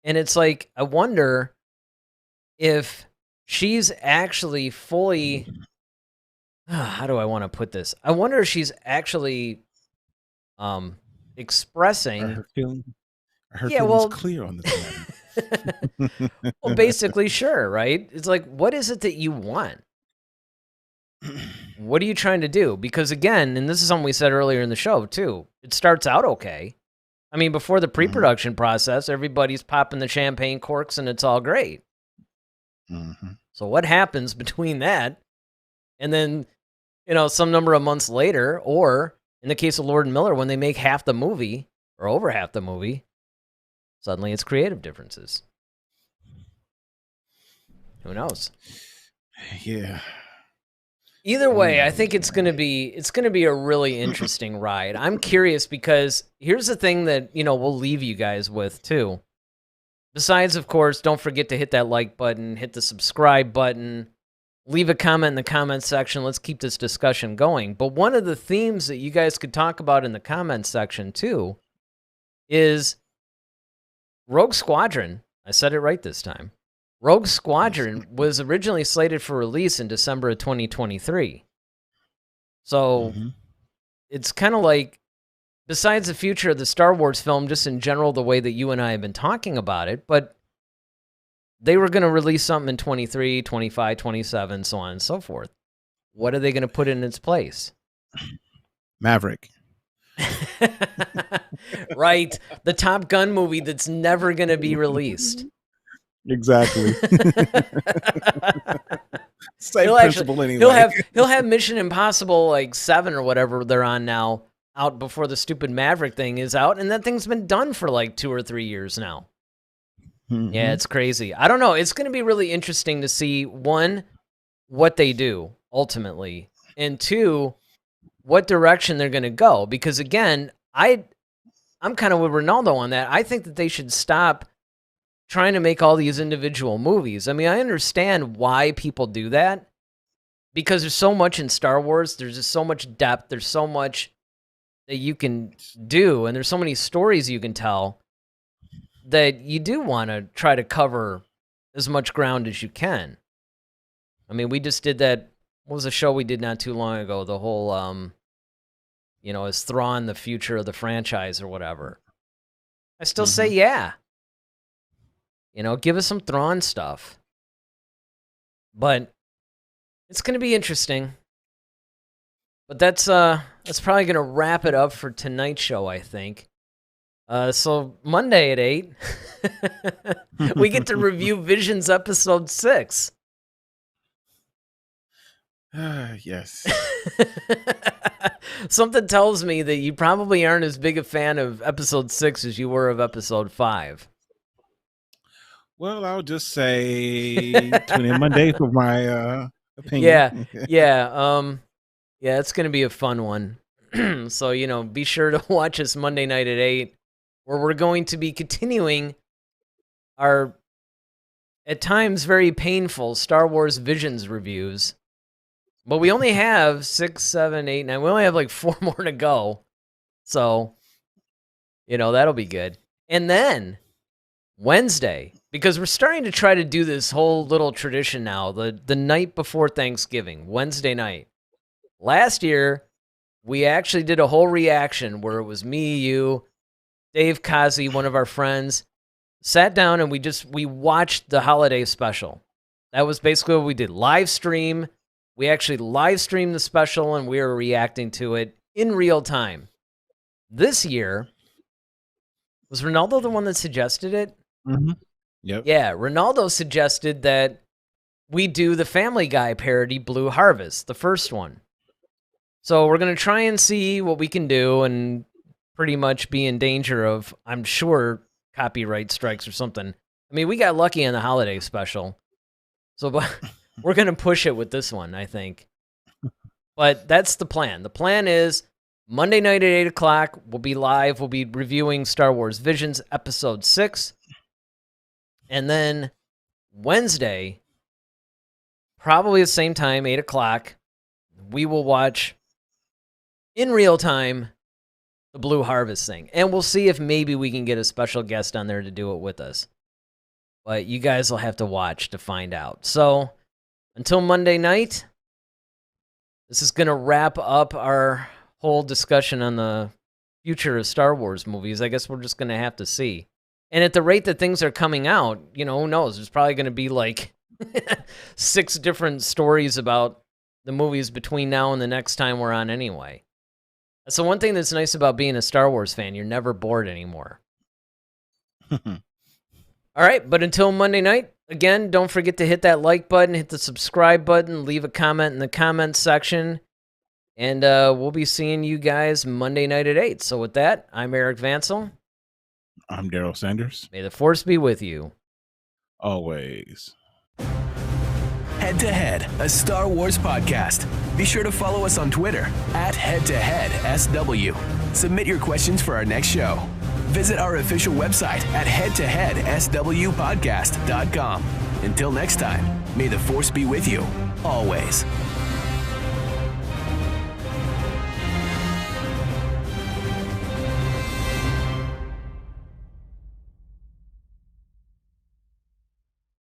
And it's like, I wonder if she's actually fully, how do I want to put this? I wonder if she's actually Are expressing, her yeah, feelings well, clear on this matter? well, basically, sure, right? It's like, what is it that you want? What are you trying to do? Because again, and this is something we said earlier in the show too, it starts out okay. I mean, before the Mhm, pre-production process, everybody's popping the champagne corks and it's all great. mhm. So what happens between that and then, some number of months later, or in the case of Lord and Miller, when they make half the movie or over half the movie, suddenly it's creative differences. Who knows? Yeah. Either Who way, I knows, think it's man? going to be a really interesting ride. I'm curious because here's the thing that, we'll leave you guys with too. Besides, of course, don't forget to hit that like button, hit the subscribe button, leave a comment in the comment section. Let's keep this discussion going. But one of the themes that you guys could talk about in the comment section too is Rogue Squadron. I said it right this time. Rogue Squadron was originally slated for release in December of 2023. So Mhm. it's kind of like, besides the future of the Star Wars film, just in general, the way that you and I have been talking about it, but they were going to release something in 23, 25, 27, so on and so forth. What are they going to put in its place? Maverick. Right. The Top Gun movie that's never going to be released. Exactly. Same He'll principle anyway. he'll have Mission Impossible like 7 or whatever they're on now out before the stupid Maverick thing is out, and that thing's been done for like 2 or 3 years now. Yeah, Mhm. it's crazy. I don't know. It's going to be really interesting to see, one, what they do ultimately, and two, what direction they're going to go. Because again, I'm kind of with Ronaldo on that. I think that they should stop trying to make all these individual movies. I mean, I understand why people do that, because there's so much in Star Wars. There's just so much depth. There's so much that you can do, and there's so many stories you can tell that you do want to try to cover as much ground as you can. I mean, we just did that. What was a show we did not too long ago? The whole, is Thrawn the future of the franchise or whatever? I still say, yeah. Give us some Thrawn stuff. But it's going to be interesting. But that's probably going to wrap it up for tonight's show, I think. So Monday at 8, we get to review Visions episode 6. Yes. Something tells me that you probably aren't as big a fan of episode 6 as you were of episode 5. Well, I'll just say tune in Monday for my opinion. Yeah, it's going to be a fun one. So, be sure to watch us Monday night at 8, where we're going to be continuing our, at times, very painful Star Wars Visions reviews. But we only have 6, 7, 8, 9. We only have like 4 more to go. So, that'll be good. And then Wednesday, because we're starting to try to do this whole little tradition now, the night before Thanksgiving, Wednesday night. Last year, we actually did a whole reaction where it was me, you, Dave Kazi, one of our friends, sat down and we watched the holiday special. That was basically what we did. Live stream. We actually live streamed the special and we were reacting to it in real time. This year, was Ronaldo the one that suggested it? Mm-hmm. Yep. Yeah, Ronaldo suggested that we do the Family Guy parody Blue Harvest, the first one. So we're going to try and see what we can do and pretty much be in danger of, I'm sure, copyright strikes or something. I mean, we got lucky on the holiday special. So we're going to push it with this one, I think. But that's the plan. The plan is Monday night at 8 o'clock, we'll be live. We'll be reviewing Star Wars Visions Episode 6. And then Wednesday, probably the same time, 8 o'clock, we will watch in real time the Blue Harvest thing. And we'll see if maybe we can get a special guest on there to do it with us. But you guys will have to watch to find out. So until Monday night, this is going to wrap up our whole discussion on the future of Star Wars movies. I guess we're just going to have to see. And at the rate that things are coming out, who knows? There's probably going to be like 6 different stories about the movies between now and the next time we're on anyway. So one thing that's nice about being a Star Wars fan, you're never bored anymore. All right, but until Monday night, again, don't forget to hit that like button, hit the subscribe button, leave a comment in the comments section, and we'll be seeing you guys Monday night at 8. So with that, I'm Eric Vansel. I'm Daryl Sanders. May the Force be with you. Always. Head to Head, a Star Wars podcast. Be sure to follow us on Twitter @HeadToHeadSW. Submit your questions for our next show. Visit our official website at headtoheadswpodcast.com. Until next time, may the Force be with you, always.